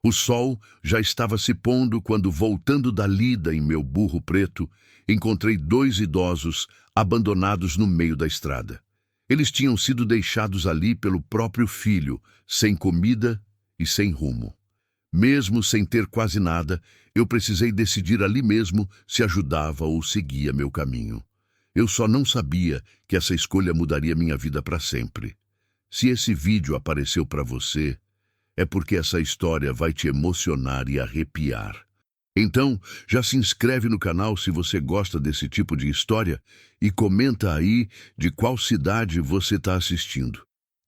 O sol já estava se pondo quando, voltando da lida em meu burro preto, encontrei 2 idosos abandonados no meio da estrada. Eles tinham sido deixados ali pelo próprio filho, sem comida e sem rumo. Mesmo sem ter quase nada, eu precisei decidir ali mesmo se ajudava ou seguia meu caminho. Eu só não sabia que essa escolha mudaria minha vida para sempre. Se esse vídeo apareceu para você, é porque essa história vai te emocionar e arrepiar. Então, já se inscreve no canal se você gosta desse tipo de história e comenta aí de qual cidade você está assistindo.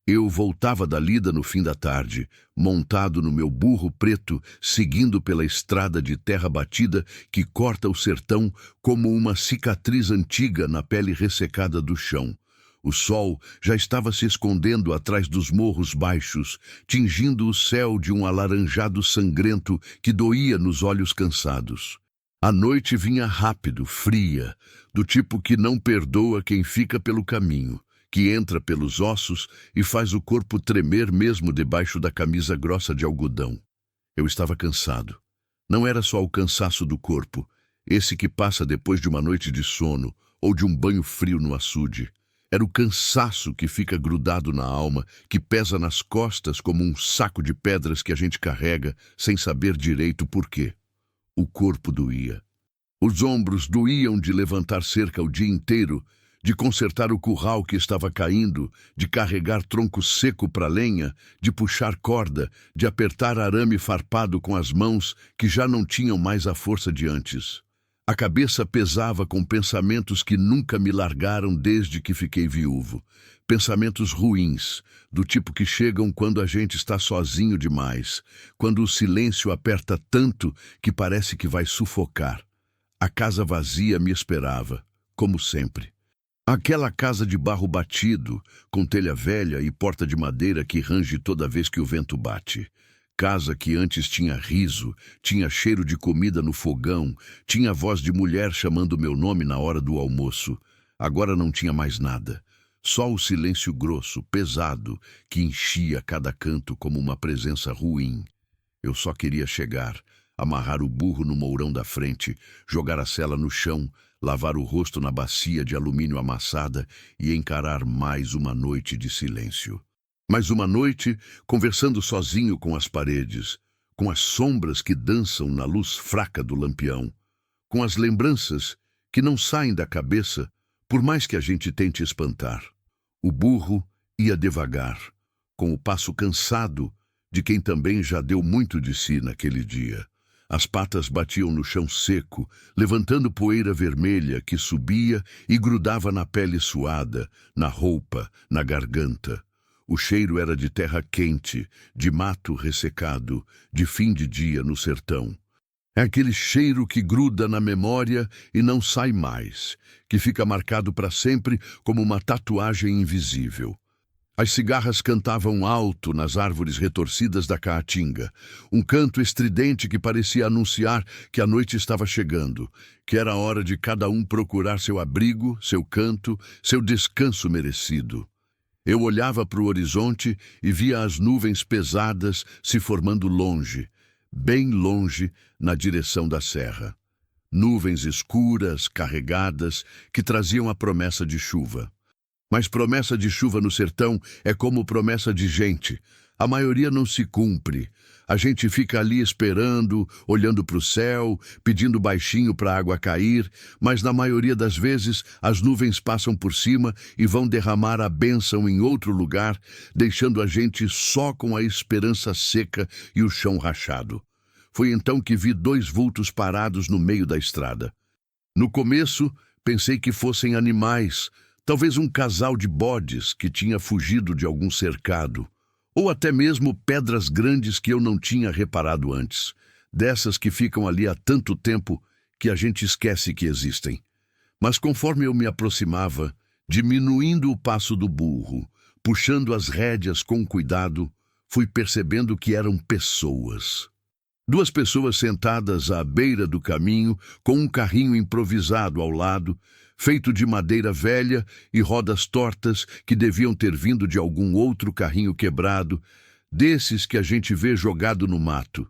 Eu voltava da lida no fim da tarde, montado no meu burro preto, seguindo pela estrada de terra batida que corta o sertão como uma cicatriz antiga na pele ressecada do chão. O sol já estava se escondendo atrás dos morros baixos, tingindo o céu de um alaranjado sangrento que doía nos olhos cansados. A noite vinha rápido, fria, do tipo que não perdoa quem fica pelo caminho, que entra pelos ossos e faz o corpo tremer mesmo debaixo da camisa grossa de algodão. Eu estava cansado. Não era só o cansaço do corpo, esse que passa depois de uma noite de sono ou de um banho frio no açude. Era o cansaço que fica grudado na alma, que pesa nas costas como um saco de pedras que a gente carrega sem saber direito por quê. O corpo doía. Os ombros doíam de levantar cerca o dia inteiro, de consertar o curral que estava caindo, de carregar tronco seco para lenha, de puxar corda, de apertar arame farpado com as mãos que já não tinham mais a força de antes. A cabeça pesava com pensamentos que nunca me largaram desde que fiquei viúvo. Pensamentos ruins, do tipo que chegam quando a gente está sozinho demais, quando o silêncio aperta tanto que parece que vai sufocar. A casa vazia me esperava, como sempre. Aquela casa de barro batido, com telha velha e porta de madeira que range toda vez que o vento bate. Casa que antes tinha riso, tinha cheiro de comida no fogão, tinha voz de mulher chamando meu nome na hora do almoço. Agora não tinha mais nada. Só o silêncio grosso, pesado, que enchia cada canto como uma presença ruim. Eu só queria chegar, amarrar o burro no mourão da frente, jogar a sela no chão, lavar o rosto na bacia de alumínio amassada e encarar mais uma noite de silêncio. Mais uma noite, conversando sozinho com as paredes, com as sombras que dançam na luz fraca do lampião, com as lembranças que não saem da cabeça, por mais que a gente tente espantar. O burro ia devagar, com o passo cansado de quem também já deu muito de si naquele dia. As patas batiam no chão seco, levantando poeira vermelha que subia e grudava na pele suada, na roupa, na garganta. O cheiro era de terra quente, de mato ressecado, de fim de dia no sertão. É aquele cheiro que gruda na memória e não sai mais, que fica marcado para sempre como uma tatuagem invisível. As cigarras cantavam alto nas árvores retorcidas da caatinga, um canto estridente que parecia anunciar que a noite estava chegando, que era a hora de cada um procurar seu abrigo, seu canto, seu descanso merecido. Eu olhava para o horizonte e via as nuvens pesadas se formando longe, bem longe, na direção da serra. Nuvens escuras, carregadas, que traziam a promessa de chuva. Mas promessa de chuva no sertão é como promessa de gente. A maioria não se cumpre. A gente fica ali esperando, olhando para o céu, pedindo baixinho para a água cair, mas na maioria das vezes as nuvens passam por cima e vão derramar a bênção em outro lugar, deixando a gente só com a esperança seca e o chão rachado. Foi então que vi 2 vultos parados no meio da estrada. No começo, pensei que fossem animais, talvez um casal de bodes que tinha fugido de algum cercado, ou até mesmo pedras grandes que eu não tinha reparado antes, dessas que ficam ali há tanto tempo que a gente esquece que existem. Mas conforme eu me aproximava, diminuindo o passo do burro, puxando as rédeas com cuidado, fui percebendo que eram pessoas. 2 pessoas sentadas à beira do caminho, com um carrinho improvisado ao lado, feito de madeira velha e rodas tortas que deviam ter vindo de algum outro carrinho quebrado, desses que a gente vê jogado no mato.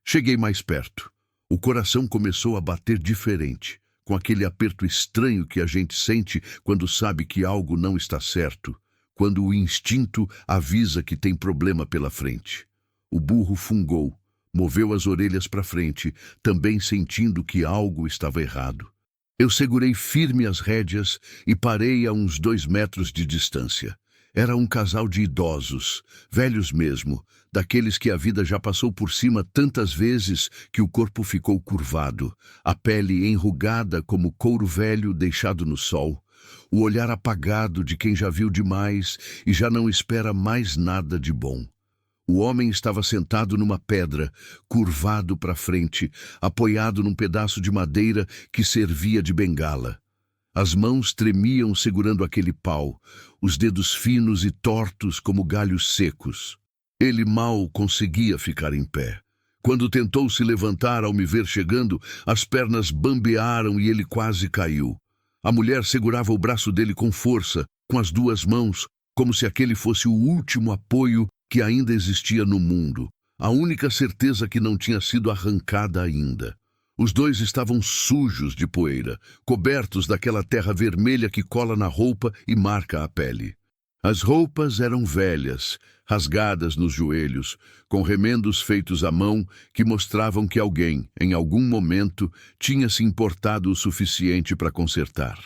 Cheguei mais perto. O coração começou a bater diferente, com aquele aperto estranho que a gente sente quando sabe que algo não está certo, quando o instinto avisa que tem problema pela frente. O burro fungou, moveu as orelhas para frente, também sentindo que algo estava errado. Eu segurei firme as rédeas e parei a uns 2 metros de distância. Era um casal de idosos, velhos mesmo, daqueles que a vida já passou por cima tantas vezes que o corpo ficou curvado, a pele enrugada como couro velho deixado no sol, o olhar apagado de quem já viu demais e já não espera mais nada de bom. O homem estava sentado numa pedra, curvado para frente, apoiado num pedaço de madeira que servia de bengala. As mãos tremiam segurando aquele pau, os dedos finos e tortos como galhos secos. Ele mal conseguia ficar em pé. Quando tentou se levantar ao me ver chegando, as pernas bambearam e ele quase caiu. A mulher segurava o braço dele com força, com as 2 mãos, como se aquele fosse o último apoio que ainda existia no mundo, a única certeza que não tinha sido arrancada ainda. Os 2 estavam sujos de poeira, cobertos daquela terra vermelha que cola na roupa e marca a pele. As roupas eram velhas, rasgadas nos joelhos, com remendos feitos à mão que mostravam que alguém, em algum momento, tinha se importado o suficiente para consertar.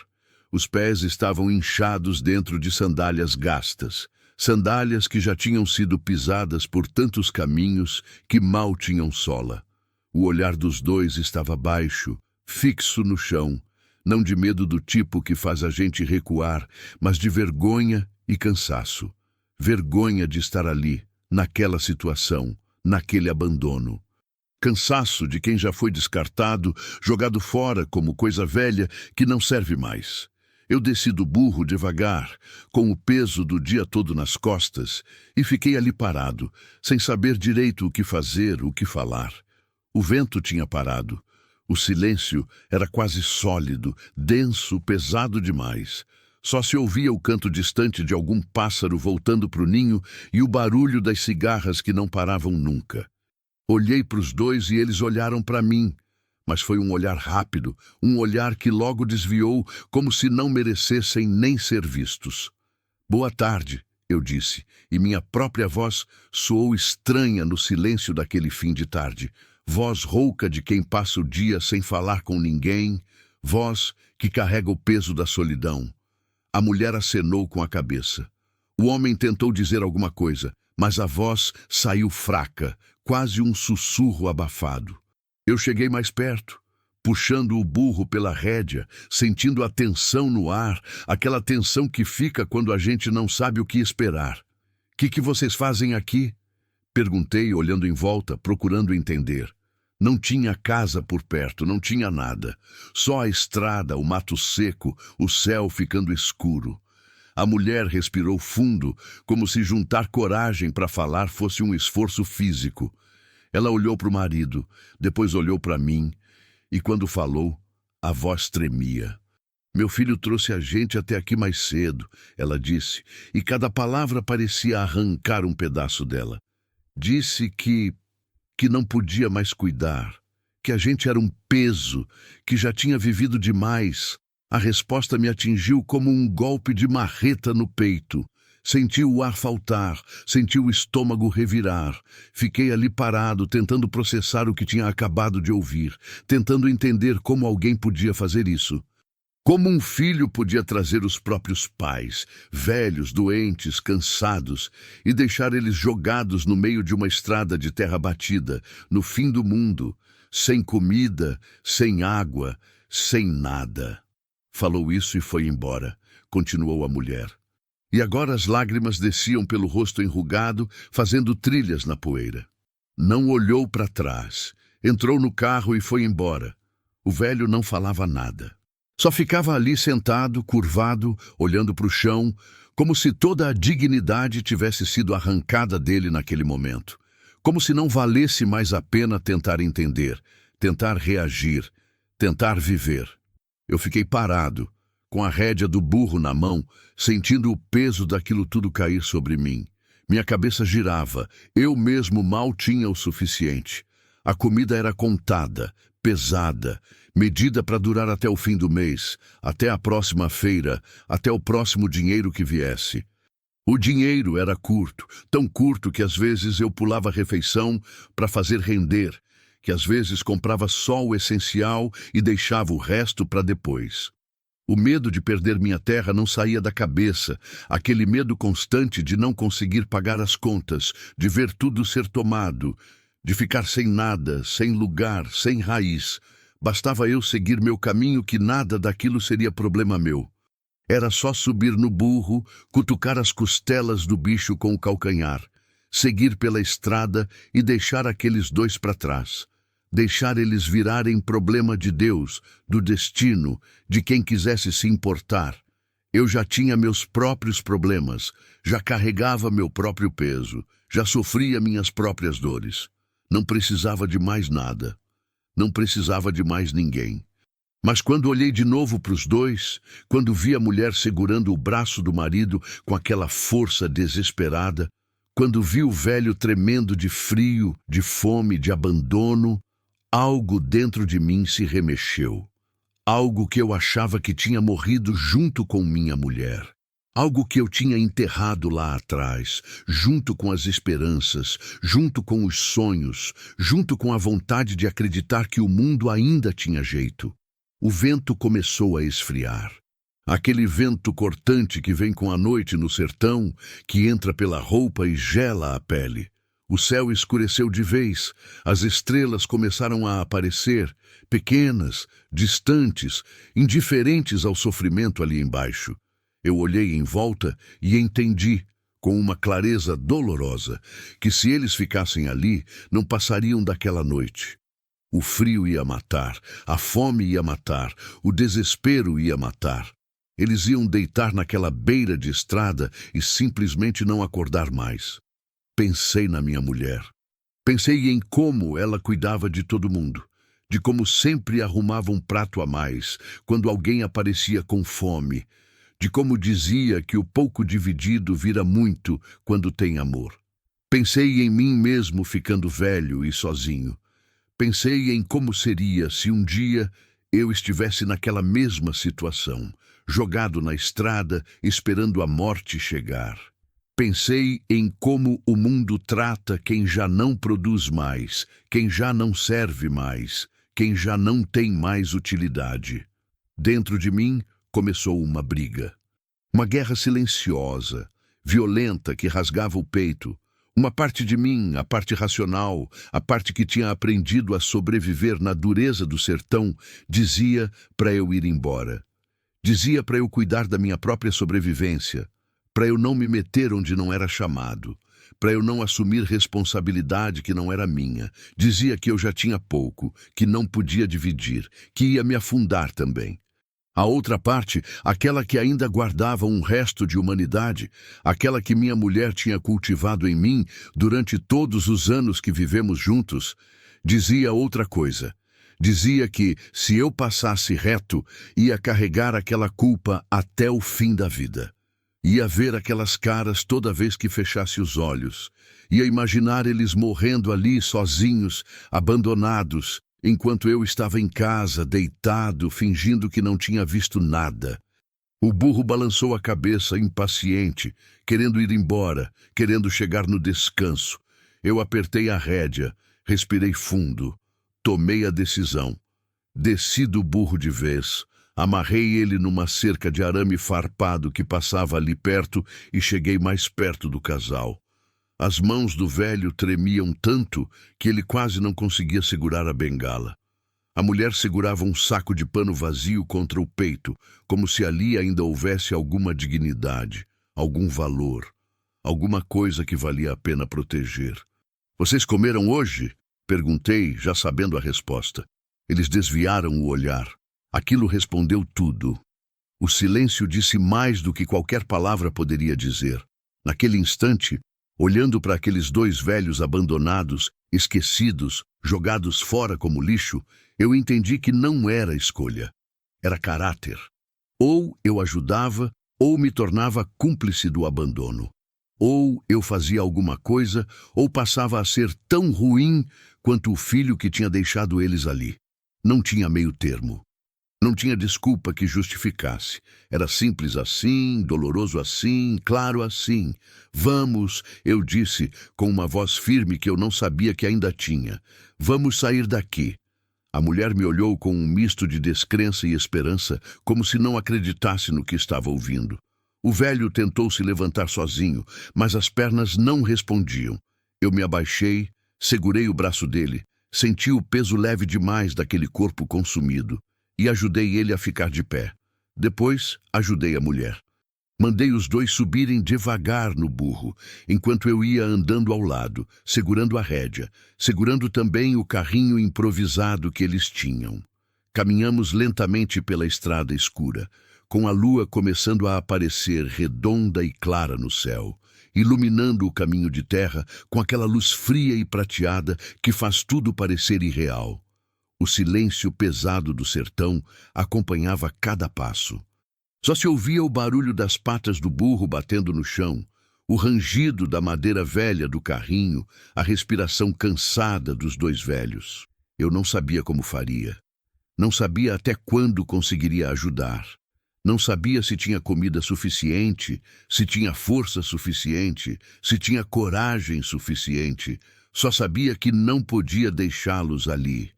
Os pés estavam inchados dentro de sandálias gastas, sandálias que já tinham sido pisadas por tantos caminhos que mal tinham sola. O olhar dos 2 estava baixo, fixo no chão, não de medo do tipo que faz a gente recuar, mas de vergonha e cansaço. Vergonha de estar ali, naquela situação, naquele abandono. Cansaço de quem já foi descartado, jogado fora como coisa velha que não serve mais. Eu desci do burro devagar, com o peso do dia todo nas costas, e fiquei ali parado, sem saber direito o que fazer, o que falar. O vento tinha parado. O silêncio era quase sólido, denso, pesado demais. Só se ouvia o canto distante de algum pássaro voltando para o ninho e o barulho das cigarras que não paravam nunca. Olhei para os 2 e eles olharam para mim, mas foi um olhar rápido, um olhar que logo desviou, como se não merecessem nem ser vistos. Boa tarde, eu disse, e minha própria voz soou estranha no silêncio daquele fim de tarde. Voz rouca de quem passa o dia sem falar com ninguém, voz que carrega o peso da solidão. A mulher acenou com a cabeça. O homem tentou dizer alguma coisa, mas a voz saiu fraca, quase um sussurro abafado. Eu cheguei mais perto, puxando o burro pela rédea, sentindo a tensão no ar, aquela tensão que fica quando a gente não sabe o que esperar. « Que vocês fazem aqui? » Perguntei, olhando em volta, procurando entender. Não tinha casa por perto, não tinha nada. Só a estrada, o mato seco, o céu ficando escuro. A mulher respirou fundo, como se juntar coragem para falar fosse um esforço físico. Ela olhou para o marido, depois olhou para mim, e quando falou, a voz tremia. Meu filho trouxe a gente até aqui mais cedo, ela disse, e cada palavra parecia arrancar um pedaço dela. Disse que não podia mais cuidar, que a gente era um peso, que já tinha vivido demais. A resposta me atingiu como um golpe de marreta no peito. Senti o ar faltar, senti o estômago revirar. Fiquei ali parado, tentando processar o que tinha acabado de ouvir, tentando entender como alguém podia fazer isso. Como um filho podia trazer os próprios pais, velhos, doentes, cansados, e deixar eles jogados no meio de uma estrada de terra batida, no fim do mundo, sem comida, sem água, sem nada. Falou isso e foi embora, continuou a mulher. E agora as lágrimas desciam pelo rosto enrugado, fazendo trilhas na poeira. Não olhou para trás, entrou no carro e foi embora. O velho não falava nada. Só ficava ali sentado, curvado, olhando para o chão, como se toda a dignidade tivesse sido arrancada dele naquele momento. Como se não valesse mais a pena tentar entender, tentar reagir, tentar viver. Eu fiquei parado, com a rédea do burro na mão, sentindo o peso daquilo tudo cair sobre mim. Minha cabeça girava, eu mesmo mal tinha o suficiente. A comida era contada, pesada, medida para durar até o fim do mês, até a próxima feira, até o próximo dinheiro que viesse. O dinheiro era curto, tão curto que às vezes eu pulava a refeição para fazer render, que às vezes comprava só o essencial e deixava o resto para depois. O medo de perder minha terra não saía da cabeça, aquele medo constante de não conseguir pagar as contas, de ver tudo ser tomado, de ficar sem nada, sem lugar, sem raiz. Bastava eu seguir meu caminho que nada daquilo seria problema meu. Era só subir no burro, cutucar as costelas do bicho com o calcanhar, seguir pela estrada e deixar aqueles dois para trás. Deixar eles virarem problema de Deus, do destino, de quem quisesse se importar. Eu já tinha meus próprios problemas, já carregava meu próprio peso, já sofria minhas próprias dores. Não precisava de mais nada. Não precisava de mais ninguém. Mas quando olhei de novo para os dois, quando vi a mulher segurando o braço do marido com aquela força desesperada, quando vi o velho tremendo de frio, de fome, de abandono, algo dentro de mim se remexeu. Algo que eu achava que tinha morrido junto com minha mulher. Algo que eu tinha enterrado lá atrás, junto com as esperanças, junto com os sonhos, junto com a vontade de acreditar que o mundo ainda tinha jeito. O vento começou a esfriar. Aquele vento cortante que vem com a noite no sertão, que entra pela roupa e gela a pele. O céu escureceu de vez, as estrelas começaram a aparecer, pequenas, distantes, indiferentes ao sofrimento ali embaixo. Eu olhei em volta e entendi, com uma clareza dolorosa, que se eles ficassem ali, não passariam daquela noite. O frio ia matar, a fome ia matar, o desespero ia matar. Eles iam deitar naquela beira de estrada e simplesmente não acordar mais. Pensei na minha mulher. Pensei em como ela cuidava de todo mundo, de como sempre arrumava um prato a mais quando alguém aparecia com fome, de como dizia que o pouco dividido vira muito quando tem amor. Pensei em mim mesmo ficando velho e sozinho. Pensei em como seria se um dia eu estivesse naquela mesma situação, jogado na estrada, esperando a morte chegar. Pensei em como o mundo trata quem já não produz mais, quem já não serve mais, quem já não tem mais utilidade. Dentro de mim começou uma briga. Uma guerra silenciosa, violenta que rasgava o peito. Uma parte de mim, a parte racional, a parte que tinha aprendido a sobreviver na dureza do sertão, dizia para eu ir embora. Dizia para eu cuidar da minha própria sobrevivência, para eu não me meter onde não era chamado, para eu não assumir responsabilidade que não era minha. Dizia que eu já tinha pouco, que não podia dividir, que ia me afundar também. A outra parte, aquela que ainda guardava um resto de humanidade, aquela que minha mulher tinha cultivado em mim durante todos os anos que vivemos juntos, dizia outra coisa. Dizia que, se eu passasse reto, ia carregar aquela culpa até o fim da vida. Ia ver aquelas caras toda vez que fechasse os olhos. Ia imaginar eles morrendo ali sozinhos, abandonados, enquanto eu estava em casa, deitado, fingindo que não tinha visto nada. O burro balançou a cabeça, impaciente, querendo ir embora, querendo chegar no descanso. Eu apertei a rédea, respirei fundo, tomei a decisão. Desci do burro de vez, amarrei ele numa cerca de arame farpado que passava ali perto e cheguei mais perto do casal. As mãos do velho tremiam tanto que ele quase não conseguia segurar a bengala. A mulher segurava um saco de pano vazio contra o peito, como se ali ainda houvesse alguma dignidade, algum valor, alguma coisa que valia a pena proteger. "Vocês comeram hoje?" Perguntei, já sabendo a resposta. Eles desviaram o olhar. Aquilo respondeu tudo. O silêncio disse mais do que qualquer palavra poderia dizer. Naquele instante, olhando para aqueles dois velhos abandonados, esquecidos, jogados fora como lixo, eu entendi que não era escolha. Era caráter. Ou eu ajudava, ou me tornava cúmplice do abandono. Ou eu fazia alguma coisa, ou passava a ser tão ruim quanto o filho que tinha deixado eles ali. Não tinha meio termo. Não tinha desculpa que justificasse. Era simples assim, doloroso assim, claro assim. Vamos, eu disse, com uma voz firme que eu não sabia que ainda tinha. Vamos sair daqui. A mulher me olhou com um misto de descrença e esperança, como se não acreditasse no que estava ouvindo. O velho tentou se levantar sozinho, mas as pernas não respondiam. Eu me abaixei, segurei o braço dele, senti o peso leve demais daquele corpo consumido e ajudei ele a ficar de pé. Depois, ajudei a mulher. Mandei os dois subirem devagar no burro, enquanto eu ia andando ao lado, segurando a rédea, segurando também o carrinho improvisado que eles tinham. Caminhamos lentamente pela estrada escura, com a lua começando a aparecer redonda e clara no céu, iluminando o caminho de terra com aquela luz fria e prateada que faz tudo parecer irreal. O silêncio pesado do sertão acompanhava cada passo. Só se ouvia o barulho das patas do burro batendo no chão, o rangido da madeira velha do carrinho, a respiração cansada dos dois velhos. Eu não sabia como faria. Não sabia até quando conseguiria ajudar. Não sabia se tinha comida suficiente, se tinha força suficiente, se tinha coragem suficiente. Só sabia que não podia deixá-los ali.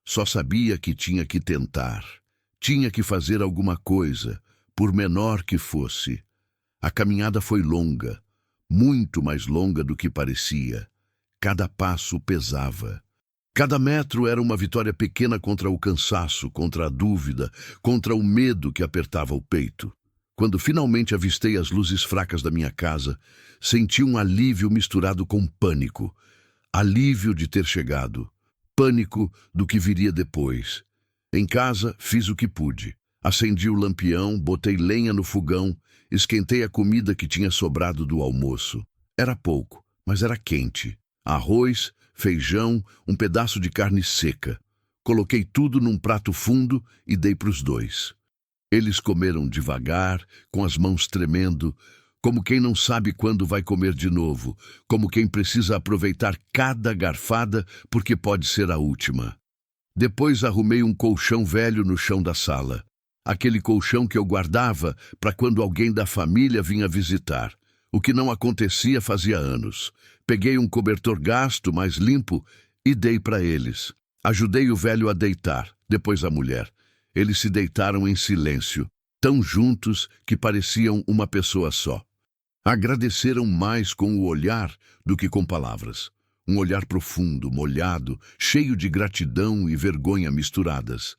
Só sabia que tinha que tentar. Tinha que fazer alguma coisa, por menor que fosse. A caminhada foi longa, muito mais longa do que parecia. Cada passo pesava. Cada metro era uma vitória pequena contra o cansaço, contra a dúvida, contra o medo que apertava o peito. Quando finalmente avistei as luzes fracas da minha casa, senti um alívio misturado com pânico. Alívio de ter chegado. Pânico do que viria depois. Em casa, fiz o que pude. Acendi o lampião, botei lenha no fogão, esquentei a comida que tinha sobrado do almoço. Era pouco, mas era quente. Arroz, feijão, um pedaço de carne seca. Coloquei tudo num prato fundo e dei para os dois. Eles comeram devagar, com as mãos tremendo, como quem não sabe quando vai comer de novo, como quem precisa aproveitar cada garfada porque pode ser a última. Depois arrumei um colchão velho no chão da sala. Aquele colchão que eu guardava para quando alguém da família vinha visitar, o que não acontecia fazia anos. Peguei um cobertor gasto, mas limpo, e dei para eles. Ajudei o velho a deitar, depois a mulher. Eles se deitaram em silêncio, tão juntos que pareciam uma pessoa só. Agradeceram mais com o olhar do que com palavras. Um olhar profundo, molhado, cheio de gratidão e vergonha misturadas.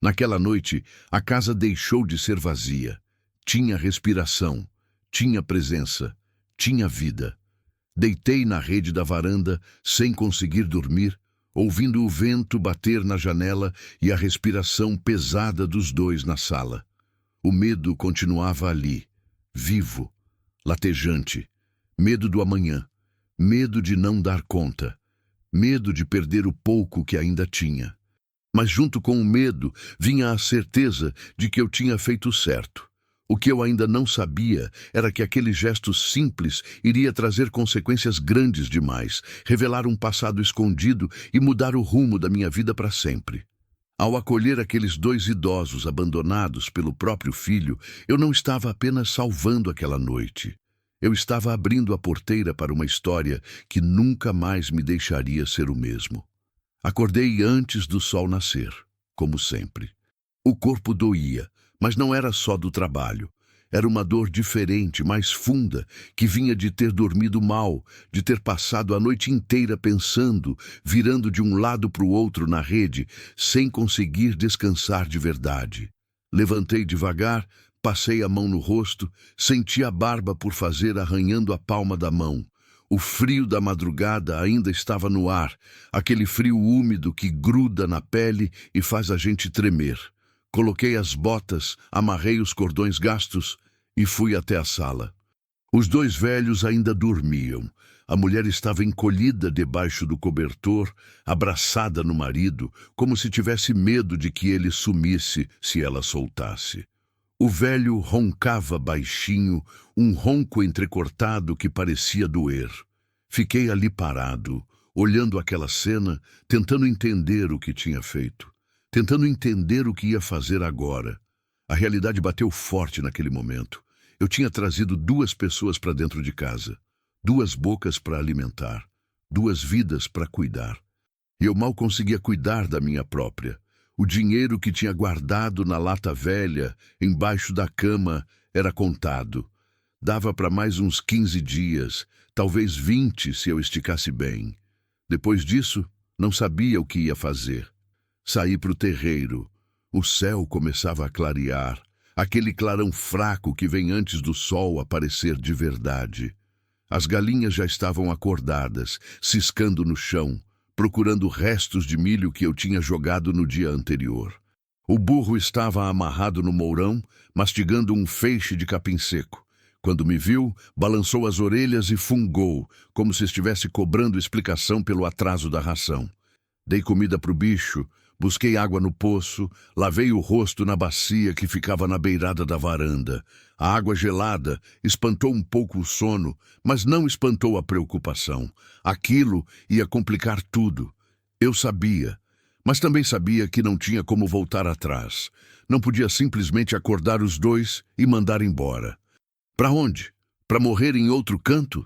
Naquela noite, a casa deixou de ser vazia. Tinha respiração, tinha presença, tinha vida. Deitei na rede da varanda, sem conseguir dormir, ouvindo o vento bater na janela e a respiração pesada dos dois na sala. O medo continuava ali, vivo, latejante. Medo do amanhã, medo de não dar conta, medo de perder o pouco que ainda tinha. Mas junto com o medo vinha a certeza de que eu tinha feito certo. O que eu ainda não sabia era que aquele gesto simples iria trazer consequências grandes demais, revelar um passado escondido e mudar o rumo da minha vida para sempre. Ao acolher aqueles dois idosos abandonados pelo próprio filho, eu não estava apenas salvando aquela noite. Eu estava abrindo a porteira para uma história que nunca mais me deixaria ser o mesmo. Acordei antes do sol nascer, como sempre. O corpo doía, mas não era só do trabalho. Era uma dor diferente, mais funda, que vinha de ter dormido mal, de ter passado a noite inteira pensando, virando de um lado para o outro na rede, sem conseguir descansar de verdade. Levantei devagar, passei a mão no rosto, senti a barba por fazer arranhando a palma da mão. O frio da madrugada ainda estava no ar, aquele frio úmido que gruda na pele e faz a gente tremer. Coloquei as botas, amarrei os cordões gastos e fui até a sala. Os dois velhos ainda dormiam. A mulher estava encolhida debaixo do cobertor, abraçada no marido, como se tivesse medo de que ele sumisse se ela soltasse. O velho roncava baixinho, um ronco entrecortado que parecia doer. Fiquei ali parado, olhando aquela cena, tentando entender o que tinha feito, tentando entender o que ia fazer agora. A realidade bateu forte naquele momento. Eu tinha trazido 2 pessoas para dentro de casa, 2 bocas para alimentar, 2 vidas para cuidar. E eu mal conseguia cuidar da minha própria. O dinheiro que tinha guardado na lata velha, embaixo da cama, era contado. Dava para mais uns 15 dias, talvez 20 se eu esticasse bem. Depois disso, não sabia o que ia fazer. Saí para o terreiro. O céu começava a clarear, aquele clarão fraco que vem antes do sol aparecer de verdade. As galinhas já estavam acordadas, ciscando no chão, procurando restos de milho que eu tinha jogado no dia anterior. O burro estava amarrado no mourão, mastigando um feixe de capim seco. Quando me viu, balançou as orelhas e fungou, como se estivesse cobrando explicação pelo atraso da ração. Dei comida para o bicho, busquei água no poço, lavei o rosto na bacia que ficava na beirada da varanda. A água gelada espantou um pouco o sono, mas não espantou a preocupação. Aquilo ia complicar tudo. Eu sabia, mas também sabia que não tinha como voltar atrás. Não podia simplesmente acordar os 2 e mandar embora. Para onde? Para morrer em outro canto?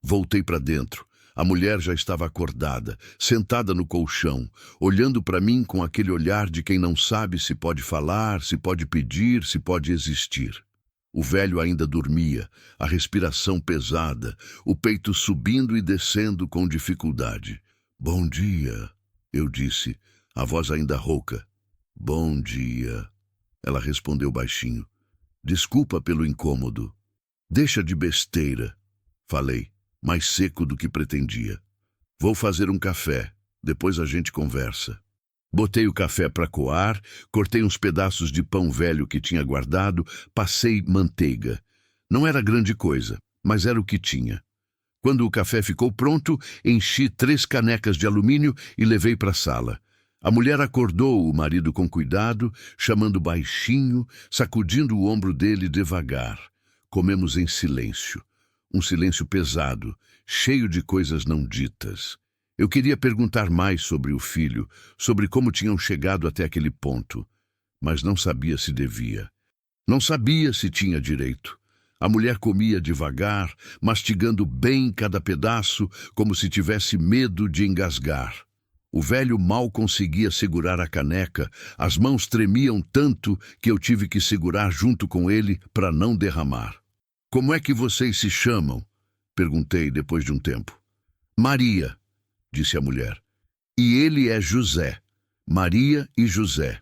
Voltei para dentro. A mulher já estava acordada, sentada no colchão, olhando para mim com aquele olhar de quem não sabe se pode falar, se pode pedir, se pode existir. O velho ainda dormia, a respiração pesada, o peito subindo e descendo com dificuldade. "Bom dia", eu disse, a voz ainda rouca. "Bom dia", ela respondeu baixinho. "Desculpa pelo incômodo." "Deixa de besteira", falei, mais seco do que pretendia. "Vou fazer um café, depois a gente conversa." Botei o café para coar, cortei uns pedaços de pão velho que tinha guardado, passei manteiga. Não era grande coisa, mas era o que tinha. Quando o café ficou pronto, enchi 3 canecas de alumínio e levei para a sala. A mulher acordou o marido com cuidado, chamando baixinho, sacudindo o ombro dele devagar. Comemos em silêncio. Um silêncio pesado, cheio de coisas não ditas. Eu queria perguntar mais sobre o filho, sobre como tinham chegado até aquele ponto, mas não sabia se devia. Não sabia se tinha direito. A mulher comia devagar, mastigando bem cada pedaço, como se tivesse medo de engasgar. O velho mal conseguia segurar a caneca, as mãos tremiam tanto que eu tive que segurar junto com ele para não derramar. "Como é que vocês se chamam?" perguntei depois de um tempo. "Maria", disse a mulher. "E ele é José. Maria e José."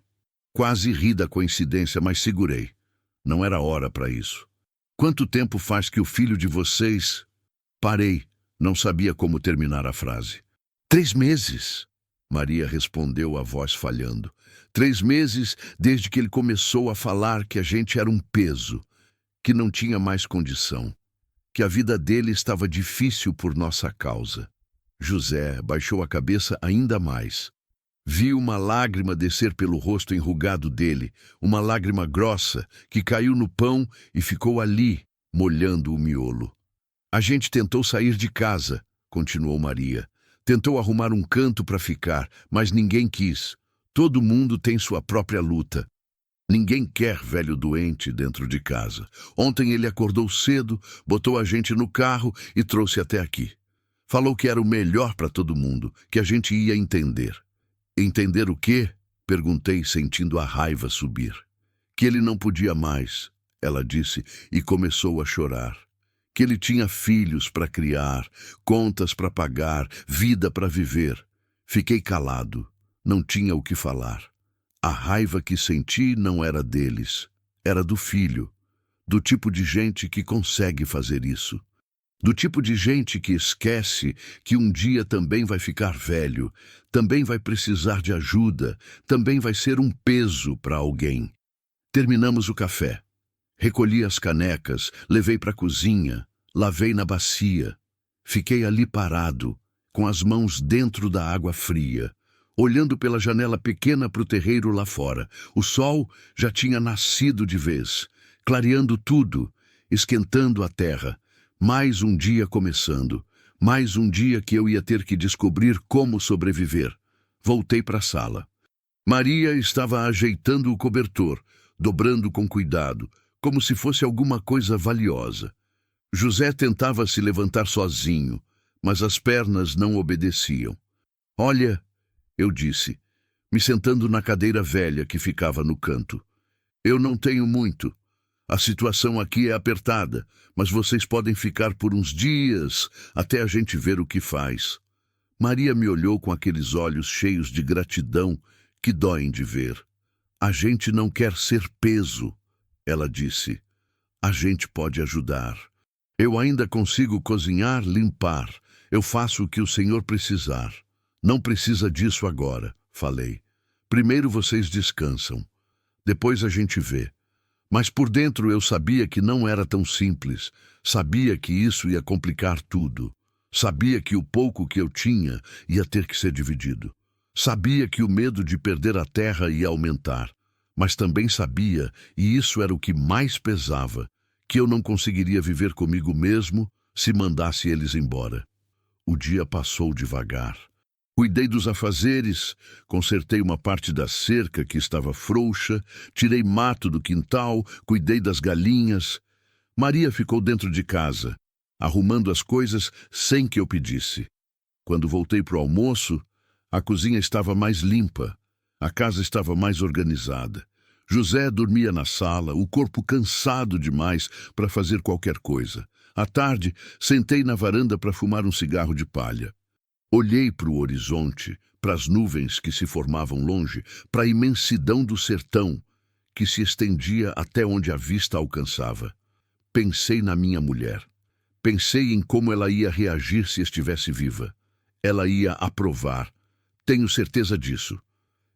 Quase ri da coincidência, mas segurei. Não era hora para isso. "Quanto tempo faz que o filho de vocês..." Parei, não sabia como terminar a frase. 3 meses, Maria respondeu, a voz falhando. 3 meses desde que ele começou a falar que a gente era um peso, que não tinha mais condição, que a vida dele estava difícil por nossa causa. José baixou a cabeça ainda mais. Vi uma lágrima descer pelo rosto enrugado dele, uma lágrima grossa que caiu no pão e ficou ali, molhando o miolo. "A gente tentou sair de casa", continuou Maria. "Tentou arrumar um canto para ficar, mas ninguém quis. Todo mundo tem sua própria luta. Ninguém quer velho doente dentro de casa. Ontem ele acordou cedo, botou a gente no carro e trouxe até aqui. Falou que era o melhor para todo mundo, que a gente ia entender." "Entender o quê?" perguntei, sentindo a raiva subir. "Que ele não podia mais", ela disse, e começou a chorar. "Que ele tinha filhos para criar, contas para pagar, vida para viver." Fiquei calado, não tinha o que falar. A raiva que senti não era deles, era do filho, do tipo de gente que consegue fazer isso. Do tipo de gente que esquece que um dia também vai ficar velho, também vai precisar de ajuda, também vai ser um peso para alguém. Terminamos o café. Recolhi as canecas, levei para a cozinha, lavei na bacia. Fiquei ali parado, com as mãos dentro da água fria, olhando pela janela pequena para o terreiro lá fora. O sol já tinha nascido de vez, clareando tudo, esquentando a terra. Mais um dia começando, Mais um dia que eu ia ter que descobrir como sobreviver. Voltei para a sala. Maria estava ajeitando o cobertor, dobrando com cuidado, como se fosse alguma coisa valiosa. José tentava se levantar sozinho, mas as pernas não obedeciam. Olha, eu disse, me sentando na cadeira velha que ficava no canto. Eu não tenho muito. A situação aqui é apertada, mas vocês podem ficar por uns dias até a gente ver o que faz. Maria me olhou com aqueles olhos cheios de gratidão que doem de ver. A gente não quer ser peso, ela disse. A gente pode ajudar. Eu ainda consigo cozinhar, limpar. Eu faço o que o senhor precisar. Não precisa disso agora, falei. Primeiro vocês descansam. Depois a gente vê. Mas por dentro eu sabia que não era tão simples. Sabia que isso ia complicar tudo. Sabia que o pouco que eu tinha ia ter que ser dividido. Sabia que o medo de perder a terra ia aumentar. Mas também sabia, e isso era o que mais pesava, que eu não conseguiria viver comigo mesmo se mandasse eles embora. O dia passou devagar. Cuidei dos afazeres, consertei uma parte da cerca que estava frouxa, tirei mato do quintal, cuidei das galinhas. Maria ficou dentro de casa, arrumando as coisas sem que eu pedisse. Quando voltei para o almoço, a cozinha estava mais limpa, a casa estava mais organizada. José dormia na sala, o corpo cansado demais para fazer qualquer coisa. À tarde, sentei na varanda para fumar um cigarro de palha. Olhei para o horizonte, para as nuvens que se formavam longe, para a imensidão do sertão, que se estendia até onde a vista alcançava. Pensei na minha mulher. Pensei em como ela ia reagir se estivesse viva. Ela ia aprovar. Tenho certeza disso.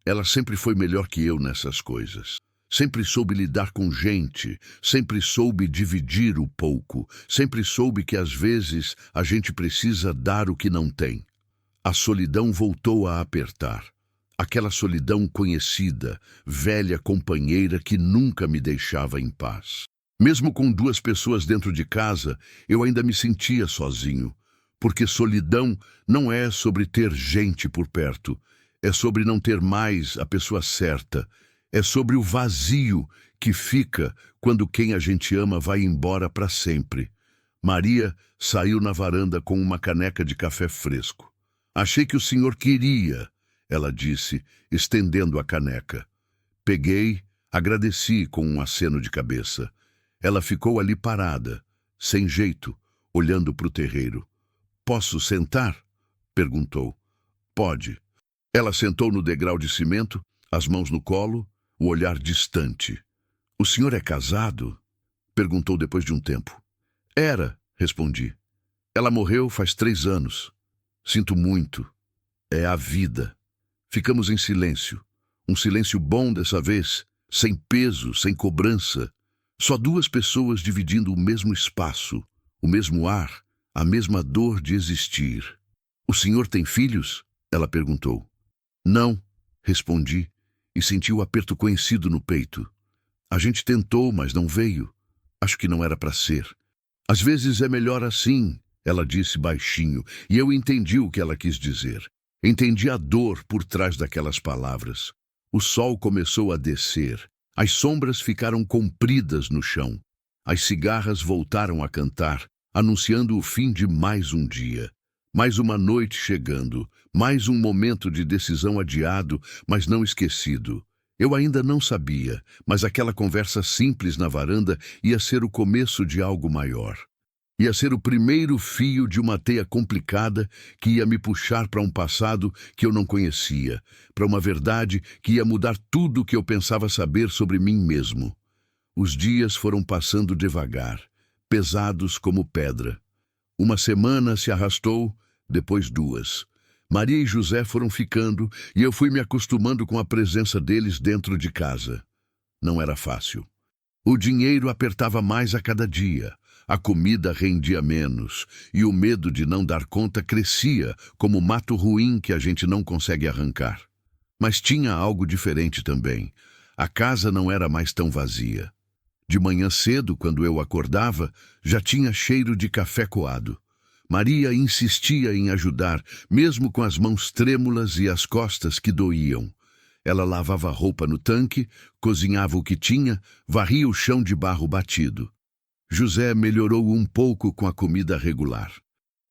Ela sempre foi melhor que eu nessas coisas. Sempre soube lidar com gente, sempre soube dividir o pouco, sempre soube que às vezes a gente precisa dar o que não tem. A solidão voltou a apertar. Aquela solidão conhecida, velha companheira que nunca me deixava em paz. Mesmo com 2 pessoas dentro de casa, eu ainda me sentia sozinho, porque solidão não é sobre ter gente por perto, é sobre não ter mais a pessoa certa, é sobre o vazio que fica quando quem a gente ama vai embora para sempre. Maria saiu na varanda com uma caneca de café fresco. Achei que o senhor queria, ela disse, estendendo a caneca. Peguei, agradeci com um aceno de cabeça. Ela ficou ali parada, sem jeito, olhando para o terreiro. Posso sentar? Perguntou. Pode. Ela sentou no degrau de cimento, as mãos no colo, o olhar distante. O senhor é casado? Perguntou depois de um tempo. Era, respondi. Ela morreu faz 3 anos. Sinto muito. É a vida. Ficamos em silêncio. Um silêncio bom dessa vez, sem peso, sem cobrança. Só 2 pessoas dividindo o mesmo espaço, o mesmo ar, a mesma dor de existir. O senhor tem filhos? Ela perguntou. Não, respondi, e senti o aperto conhecido no peito. A gente tentou, mas não veio. Acho que não era para ser. Às vezes é melhor assim, ela disse baixinho, e eu entendi o que ela quis dizer. Entendi a dor por trás daquelas palavras. O sol começou a descer. As sombras ficaram compridas no chão. As cigarras voltaram a cantar, anunciando o fim de mais um dia. Mais uma noite chegando, mais um momento de decisão adiado, mas não esquecido. Eu ainda não sabia, mas aquela conversa simples na varanda ia ser o começo de algo maior. Ia ser o primeiro fio de uma teia complicada que ia me puxar para um passado que eu não conhecia, para uma verdade que ia mudar tudo o que eu pensava saber sobre mim mesmo. Os dias foram passando devagar, pesados como pedra. Uma semana se arrastou, depois 2. Maria e José foram ficando e eu fui me acostumando com a presença deles dentro de casa. Não era fácil. O dinheiro apertava mais a cada dia. A comida rendia menos, e o medo de não dar conta crescia como mato ruim que a gente não consegue arrancar. Mas tinha algo diferente também. A casa não era mais tão vazia. De manhã cedo, quando eu acordava, já tinha cheiro de café coado. Maria insistia em ajudar, mesmo com as mãos trêmulas e as costas que doíam. Ela lavava a roupa no tanque, cozinhava o que tinha, varria o chão de barro batido. José melhorou um pouco com a comida regular.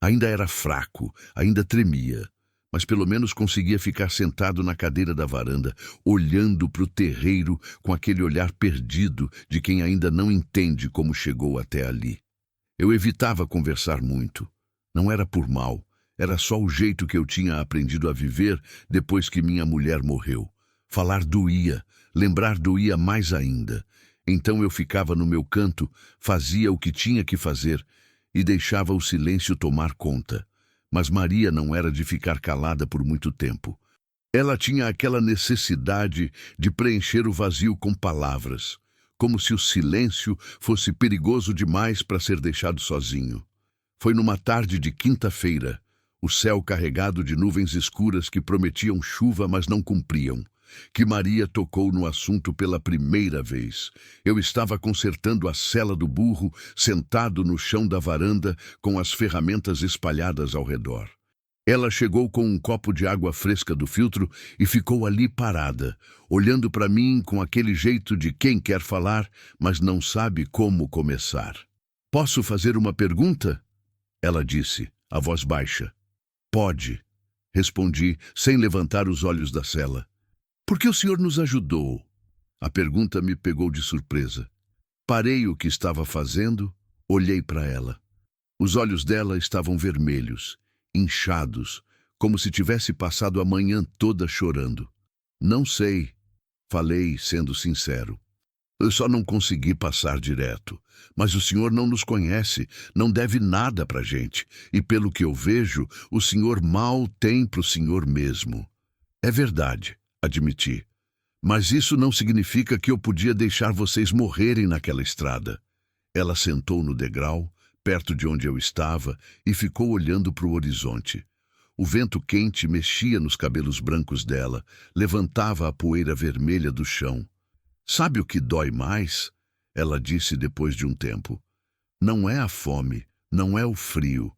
Ainda era fraco, ainda tremia, mas pelo menos conseguia ficar sentado na cadeira da varanda, olhando para o terreiro com aquele olhar perdido de quem ainda não entende como chegou até ali. Eu evitava conversar muito. Não era por mal, era só o jeito que eu tinha aprendido a viver depois que minha mulher morreu. Falar doía, lembrar doía mais ainda. Então eu ficava no meu canto, fazia o que tinha que fazer e deixava o silêncio tomar conta. Mas Maria não era de ficar calada por muito tempo. Ela tinha aquela necessidade de preencher o vazio com palavras, como se o silêncio fosse perigoso demais para ser deixado sozinho. Foi numa tarde de quinta-feira, o céu carregado de nuvens escuras que prometiam chuva, mas não cumpriam, que Maria tocou no assunto pela primeira vez. Eu estava consertando a sela do burro, sentado no chão da varanda, com as ferramentas espalhadas ao redor. Ela chegou com um copo de água fresca do filtro e ficou ali parada, olhando para mim com aquele jeito de quem quer falar, mas não sabe como começar. "Posso fazer uma pergunta?" Ela disse, a voz baixa. "Pode", respondi, sem levantar os olhos da cela. "Por que o senhor nos ajudou?" A pergunta me pegou de surpresa. Parei o que estava fazendo, olhei para ela. Os olhos dela estavam vermelhos, inchados, como se tivesse passado a manhã toda chorando. "Não sei", falei, sendo sincero. "Eu só não consegui passar direto. Mas o senhor não nos conhece, não deve nada pra gente. E pelo que eu vejo, o senhor mal tem pro senhor mesmo." "É verdade", admiti. "Mas isso não significa que eu podia deixar vocês morrerem naquela estrada." Ela sentou no degrau, perto de onde eu estava, e ficou olhando para o horizonte. O vento quente mexia nos cabelos brancos dela, levantava a poeira vermelha do chão. "Sabe o que dói mais?" ela disse depois de um tempo. "Não é a fome, não é o frio.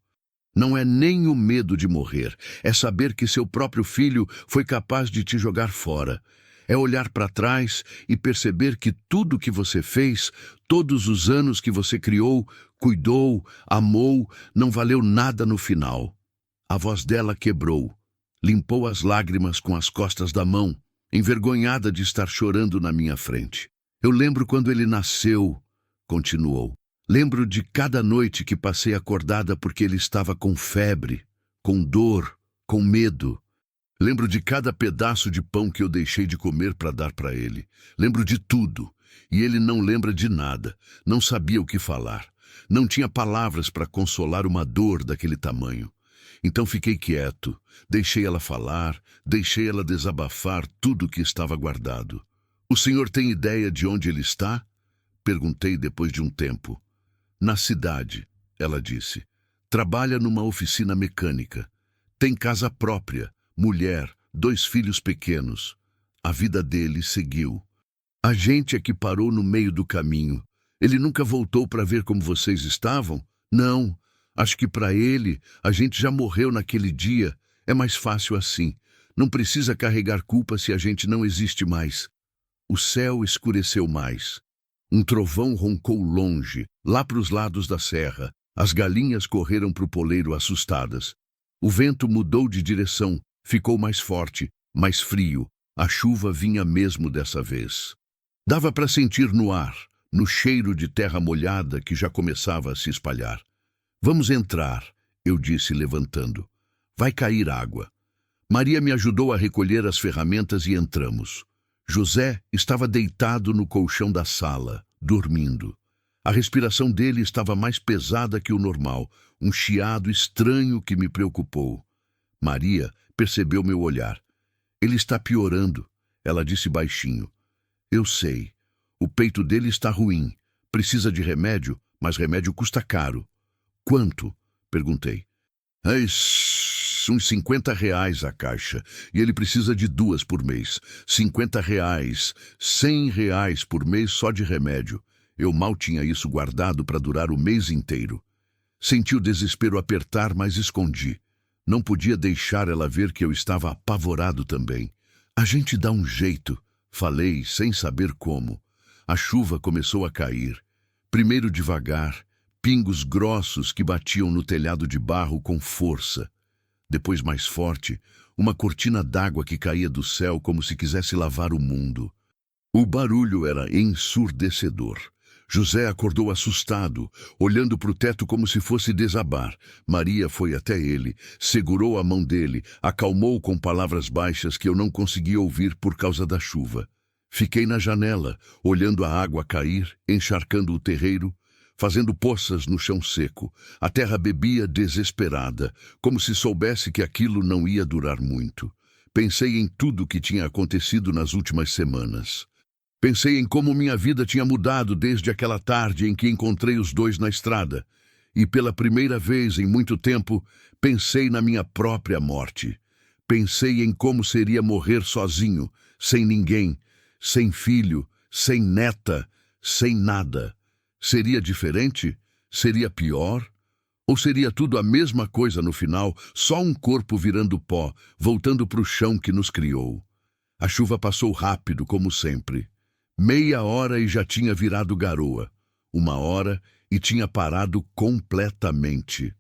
Não é nem o medo de morrer, é saber que seu próprio filho foi capaz de te jogar fora. É olhar para trás e perceber que tudo que você fez, todos os anos que você criou, cuidou, amou, não valeu nada no final." A voz dela quebrou. Limpou as lágrimas com as costas da mão, envergonhada de estar chorando na minha frente. "Eu lembro quando ele nasceu", continuou. "Lembro de cada noite que passei acordada porque ele estava com febre, com dor, com medo. Lembro de cada pedaço de pão que eu deixei de comer para dar para ele. Lembro de tudo. E ele não lembra de nada. Não sabia o que falar. Não tinha palavras para consolar uma dor daquele tamanho. Então fiquei quieto. Deixei ela falar. Deixei ela desabafar tudo o que estava guardado. "O senhor tem ideia de onde ele está?" perguntei depois de um tempo. "Na cidade", ela disse. "Trabalha numa oficina mecânica. Tem casa própria, mulher, 2 filhos pequenos. A vida dele seguiu. A gente é que parou no meio do caminho. Ele nunca voltou para ver como vocês estavam? Não. Acho que para ele, a gente já morreu naquele dia. É mais fácil assim. Não precisa carregar culpa se a gente não existe mais." O céu escureceu mais. Um trovão roncou longe, lá para os lados da serra. As galinhas correram para o poleiro assustadas. O vento mudou de direção, ficou mais forte, mais frio. A chuva vinha mesmo dessa vez. Dava para sentir no ar, no cheiro de terra molhada que já começava a se espalhar. "Vamos entrar", eu disse, levantando. "Vai cair água." Maria me ajudou a recolher as ferramentas e entramos. José estava deitado no colchão da sala, dormindo. A respiração dele estava mais pesada que o normal, um chiado estranho que me preocupou. Maria percebeu meu olhar. "Ele está piorando", ela disse baixinho. "Eu sei. O peito dele está ruim. Precisa de remédio, mas remédio custa caro." "Quanto?" perguntei. Uns R$ 50 a caixa, e ele precisa de 2 por mês. R$ 50, R$ 100 por mês só de remédio. Eu mal tinha isso guardado para durar o mês inteiro. Senti o desespero apertar, mas escondi. Não podia deixar ela ver que eu estava apavorado também. A gente dá um jeito, falei, sem saber como. A chuva começou a cair. Primeiro devagar, pingos grossos que batiam no telhado de barro com força. Depois mais forte, uma cortina d'água que caía do céu como se quisesse lavar o mundo. O barulho era ensurdecedor. José acordou assustado, olhando para o teto como se fosse desabar. Maria foi até ele, segurou a mão dele, acalmou com palavras baixas que eu não conseguia ouvir por causa da chuva. Fiquei na janela, olhando a água cair, encharcando o terreiro, fazendo poças no chão seco. A terra bebia desesperada, como se soubesse que aquilo não ia durar muito. Pensei em tudo o que tinha acontecido nas últimas semanas. Pensei em como minha vida tinha mudado desde aquela tarde em que encontrei os dois na estrada. E pela primeira vez em muito tempo, pensei na minha própria morte. Pensei em como seria morrer sozinho, sem ninguém, sem filho, sem neta, sem nada. Seria diferente? Seria pior? Ou seria tudo a mesma coisa no final, só um corpo virando pó, voltando para o chão que nos criou? A chuva passou rápido, como sempre. Meia hora e já tinha virado garoa. 1 hora e tinha parado completamente.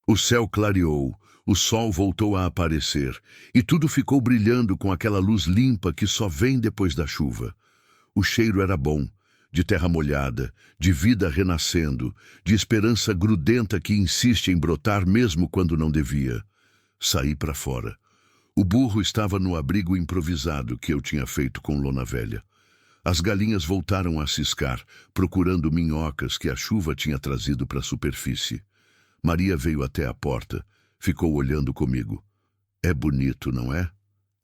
O céu clareou, o sol voltou a aparecer, e tudo ficou brilhando com aquela luz limpa que só vem depois da chuva. O cheiro era bom, de terra molhada, de vida renascendo, de esperança grudenta que insiste em brotar mesmo quando não devia. Saí para fora. O burro estava no abrigo improvisado que eu tinha feito com lona velha. As galinhas voltaram a ciscar, procurando minhocas que a chuva tinha trazido para a superfície. Maria veio até a porta, ficou olhando comigo. É bonito, não é?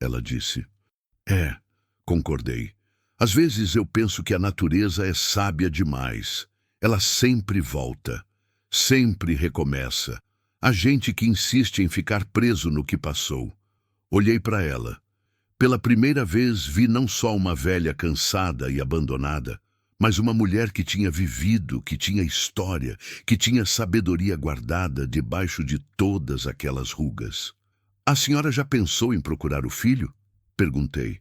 Ela disse. É, concordei. Às vezes eu penso que a natureza é sábia demais. Ela sempre volta, sempre recomeça. Há gente que insiste em ficar preso no que passou. Olhei para ela. Pela primeira vez vi não só uma velha cansada e abandonada, mas uma mulher que tinha vivido, que tinha história, que tinha sabedoria guardada debaixo de todas aquelas rugas. A senhora já pensou em procurar o filho? Perguntei.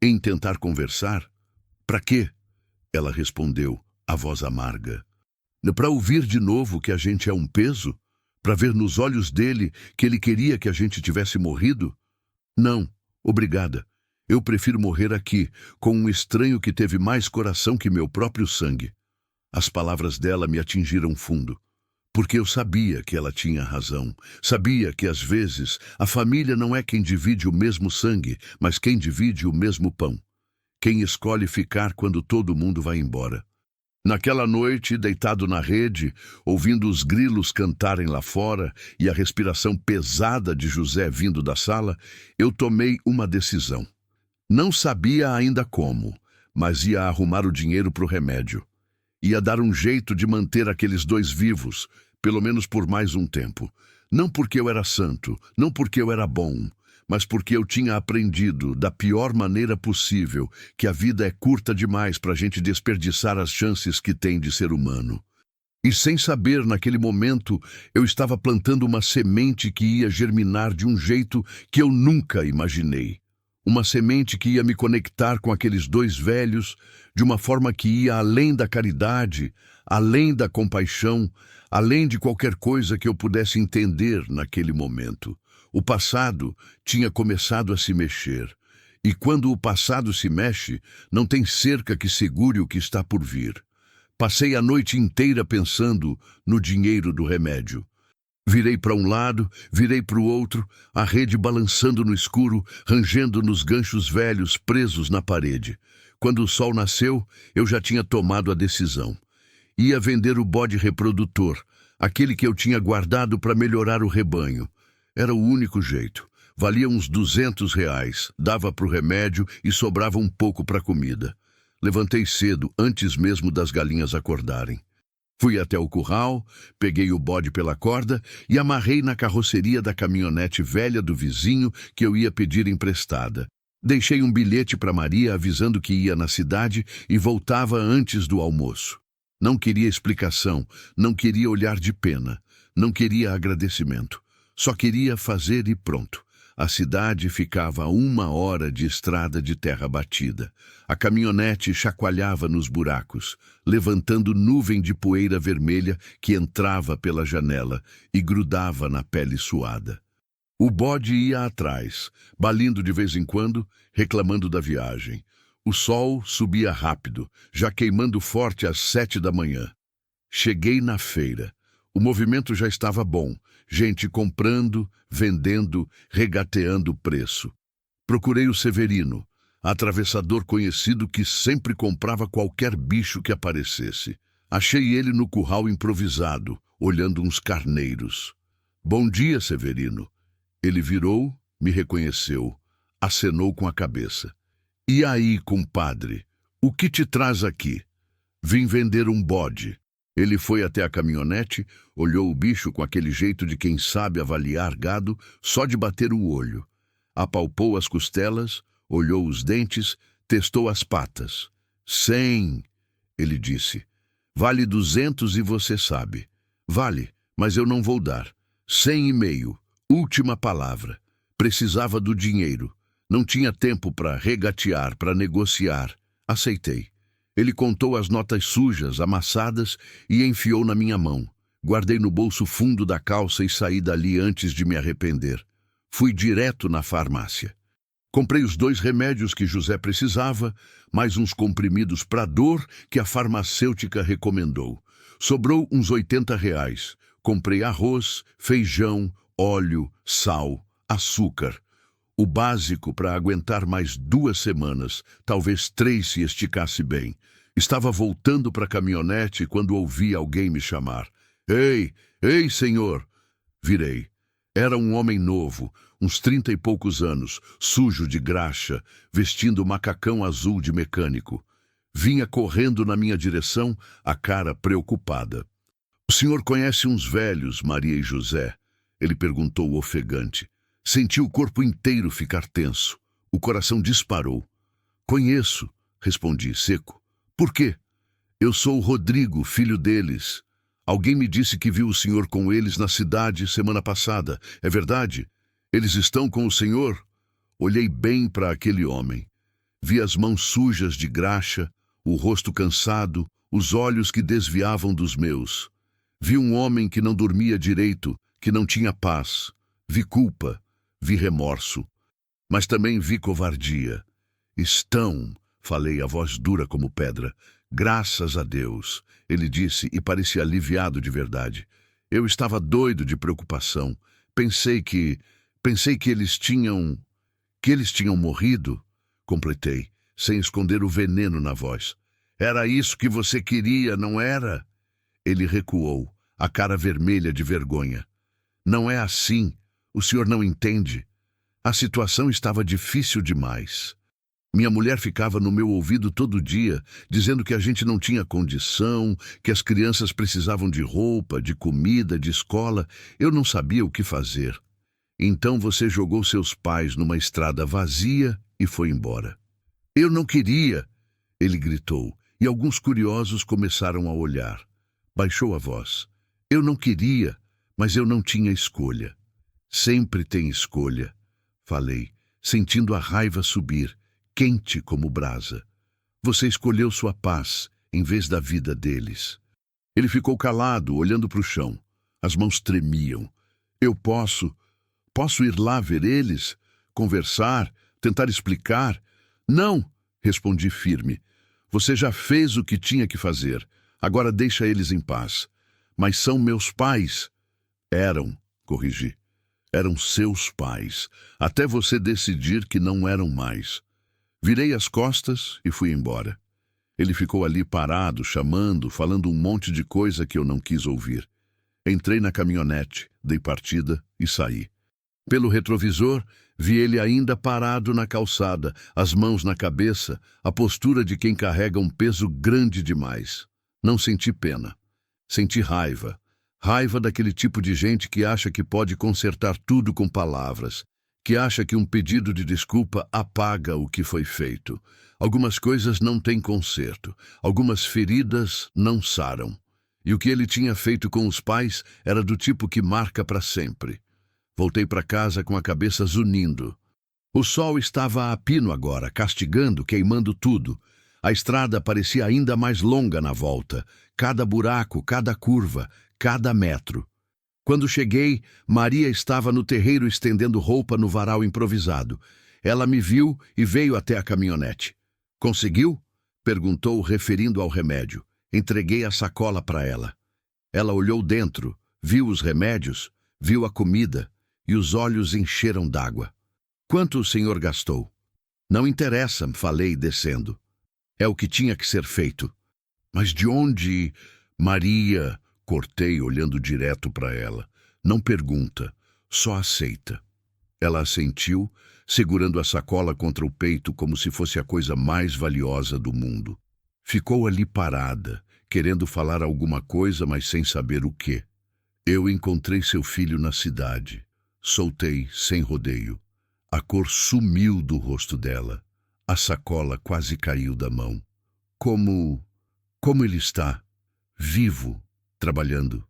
Em tentar conversar? Para quê? Ela respondeu, a voz amarga. Para ouvir de novo que a gente é um peso? Para ver nos olhos dele que ele queria que a gente tivesse morrido? Não. Obrigada. Eu prefiro morrer aqui, com um estranho que teve mais coração que meu próprio sangue. As palavras dela me atingiram fundo, porque eu sabia que ela tinha razão. Sabia que, às vezes, a família não é quem divide o mesmo sangue, mas quem divide o mesmo pão. Quem escolhe ficar quando todo mundo vai embora. Naquela noite, deitado na rede, ouvindo os grilos cantarem lá fora e a respiração pesada de José vindo da sala, eu tomei uma decisão. Não sabia ainda como, mas ia arrumar o dinheiro para o remédio. Ia dar um jeito de manter aqueles dois vivos, pelo menos por mais um tempo. Não porque eu era santo, não porque eu era bom, mas porque eu tinha aprendido, da pior maneira possível, que a vida é curta demais para a gente desperdiçar as chances que tem de ser humano. E sem saber, naquele momento, eu estava plantando uma semente que ia germinar de um jeito que eu nunca imaginei. Uma semente que ia me conectar com aqueles dois velhos, de uma forma que ia além da caridade, além da compaixão, além de qualquer coisa que eu pudesse entender naquele momento. O passado tinha começado a se mexer, e quando o passado se mexe, não tem cerca que segure o que está por vir. Passei a noite inteira pensando no dinheiro do remédio. Virei para um lado, virei para o outro, a rede balançando no escuro, rangendo nos ganchos velhos presos na parede. Quando o sol nasceu, eu já tinha tomado a decisão. Ia vender o bode reprodutor, aquele que eu tinha guardado para melhorar o rebanho. Era o único jeito. Valia uns R$ 200, dava para o remédio e sobrava um pouco para a comida. Levantei cedo, antes mesmo das galinhas acordarem. Fui até o curral, peguei o bode pela corda e amarrei na carroceria da caminhonete velha do vizinho que eu ia pedir emprestada. Deixei um bilhete para Maria avisando que ia na cidade e voltava antes do almoço. Não queria explicação, não queria olhar de pena, não queria agradecimento. Só queria fazer e pronto. A cidade ficava a 1 hora de estrada de terra batida. A caminhonete chacoalhava nos buracos, levantando nuvem de poeira vermelha que entrava pela janela e grudava na pele suada. O bode ia atrás, balindo de vez em quando, reclamando da viagem. O sol subia rápido, já queimando forte às 7 da manhã. Cheguei na feira. O movimento já estava bom, gente comprando, vendendo, regateando o preço. Procurei o Severino, atravessador conhecido que sempre comprava qualquer bicho que aparecesse. Achei ele no curral improvisado, olhando uns carneiros. Bom dia, Severino. Ele virou, me reconheceu, acenou com a cabeça. E aí, compadre, o que te traz aqui? Vim vender um bode. Ele foi até a caminhonete, olhou o bicho com aquele jeito de quem sabe avaliar gado só de bater o olho. Apalpou as costelas, olhou os dentes, testou as patas. 100, ele disse. Vale 200 e você sabe. Vale, mas eu não vou dar. 100,5, última palavra. Precisava do dinheiro. Não tinha tempo para regatear, para negociar. Aceitei. Ele contou as notas sujas, amassadas, e enfiou na minha mão. Guardei no bolso fundo da calça e saí dali antes de me arrepender. Fui direto na farmácia. Comprei os 2 remédios que José precisava, mais uns comprimidos para dor que a farmacêutica recomendou. Sobrou uns R$ 80. Comprei arroz, feijão, óleo, sal, açúcar. O básico para aguentar mais 2 semanas, talvez 3 se esticasse bem. Estava voltando para a caminhonete quando ouvi alguém me chamar. Ei, ei, senhor! Virei. Era um homem novo, uns 30 e poucos anos, sujo de graxa, vestindo macacão azul de mecânico. Vinha correndo na minha direção, a cara preocupada. O senhor conhece uns velhos, Maria e José? Ele perguntou ofegante. Senti o corpo inteiro ficar tenso. O coração disparou. Conheço, respondi seco. Por quê? Eu sou o Rodrigo, filho deles. Alguém me disse que viu o senhor com eles na cidade semana passada. É verdade? Eles estão com o senhor? Olhei bem para aquele homem. Vi as mãos sujas de graxa, o rosto cansado, os olhos que desviavam dos meus. Vi um homem que não dormia direito, que não tinha paz. Vi culpa. Vi remorso, mas também vi covardia. Estão, falei a voz dura como pedra. Graças a Deus, ele disse e parecia aliviado de verdade. Eu estava doido de preocupação. Pensei que eles tinham morrido, completei, sem esconder o veneno na voz. Era isso que você queria, não era? Ele recuou, a cara vermelha de vergonha. Não é assim. O senhor não entende? A situação estava difícil demais. Minha mulher ficava no meu ouvido todo dia, dizendo que a gente não tinha condição, que as crianças precisavam de roupa, de comida, de escola. Eu não sabia o que fazer. Então você jogou seus pais numa estrada vazia e foi embora. Eu não queria, ele gritou, e alguns curiosos começaram a olhar. Baixou a voz. Eu não queria, mas eu não tinha escolha. Sempre tem escolha, falei, sentindo a raiva subir, quente como brasa. Você escolheu sua paz em vez da vida deles. Ele ficou calado, olhando para o chão. As mãos tremiam. Eu posso ir lá ver eles? Conversar? Tentar explicar? Não, respondi firme. Você já fez o que tinha que fazer. Agora deixa eles em paz. Mas são meus pais. Eram, corrigi. Eram seus pais, até você decidir que não eram mais. Virei as costas e fui embora. Ele ficou ali parado, chamando, falando um monte de coisa que eu não quis ouvir. Entrei na caminhonete, dei partida e saí. Pelo retrovisor, vi ele ainda parado na calçada, as mãos na cabeça, a postura de quem carrega um peso grande demais. Não senti pena. Senti raiva. Raiva daquele tipo de gente que acha que pode consertar tudo com palavras, que acha que um pedido de desculpa apaga o que foi feito. Algumas coisas não têm conserto, algumas feridas não saram. E o que ele tinha feito com os pais era do tipo que marca para sempre. Voltei para casa com a cabeça zunindo. O sol estava a pino agora, castigando, queimando tudo. A estrada parecia ainda mais longa na volta. Cada buraco, cada curva, cada metro. Quando cheguei, Maria estava no terreiro estendendo roupa no varal improvisado. Ela me viu e veio até a caminhonete. Conseguiu? Perguntou, referindo ao remédio. Entreguei a sacola para ela. Ela olhou dentro, viu os remédios, viu a comida e os olhos encheram d'água. Quanto o senhor gastou? Não interessa, falei, descendo. É o que tinha que ser feito. Mas de onde... Maria... Cortei, olhando direto para ela. Não pergunta, só aceita. Ela assentiu, segurando a sacola contra o peito como se fosse a coisa mais valiosa do mundo. Ficou ali parada, querendo falar alguma coisa, mas sem saber o quê. Eu encontrei seu filho na cidade. Soltei, sem rodeio. A cor sumiu do rosto dela. A sacola quase caiu da mão. Como ele está? Vivo. Trabalhando,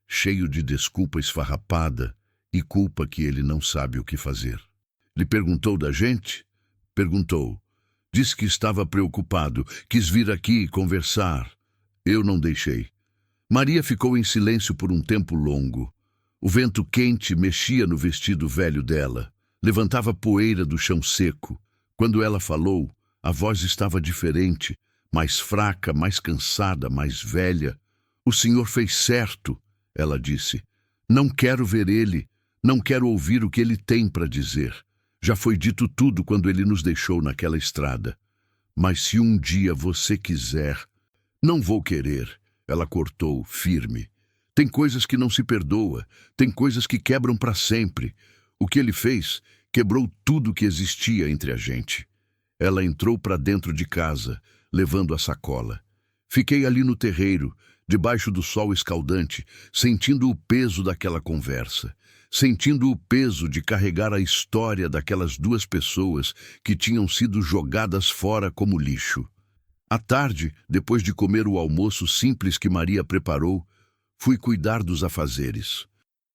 cheio de desculpa esfarrapada e culpa que ele não sabe o que fazer. Lhe perguntou da gente? Perguntou. Disse que estava preocupado, quis vir aqui conversar. Eu não deixei. Maria ficou em silêncio por um tempo longo. O vento quente mexia no vestido velho dela, levantava poeira do chão seco. Quando ela falou, a voz estava diferente, mais fraca, mais cansada, mais velha. O senhor fez certo, ela disse. Não quero ver ele, não quero ouvir o que ele tem para dizer. Já foi dito tudo quando ele nos deixou naquela estrada. Mas se um dia você quiser... Não vou querer, ela cortou, firme. Tem coisas que não se perdoa, tem coisas que quebram para sempre. O que ele fez quebrou tudo que existia entre a gente. Ela entrou para dentro de casa, levando a sacola. Fiquei ali no terreiro, debaixo do sol escaldante, sentindo o peso daquela conversa, sentindo o peso de carregar a história daquelas duas pessoas que tinham sido jogadas fora como lixo. À tarde, depois de comer o almoço simples que Maria preparou, fui cuidar dos afazeres.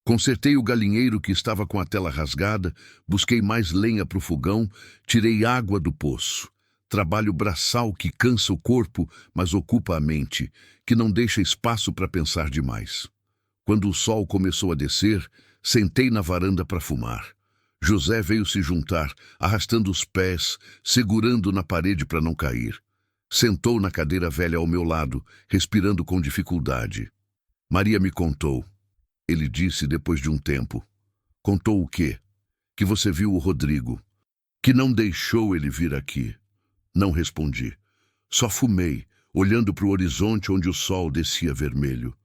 Consertei o galinheiro que estava com a tela rasgada, busquei mais lenha para o fogão, tirei água do poço. Trabalho braçal que cansa o corpo, mas ocupa a mente, que não deixa espaço para pensar demais. Quando o sol começou a descer, sentei na varanda para fumar. José veio se juntar, arrastando os pés, segurando na parede para não cair. Sentou na cadeira velha ao meu lado, respirando com dificuldade. Maria me contou. Ele disse depois de um tempo. Contou o quê? Que você viu o Rodrigo. Que não deixou ele vir aqui. Não respondi. Só fumei, olhando para o horizonte onde o sol descia vermelho.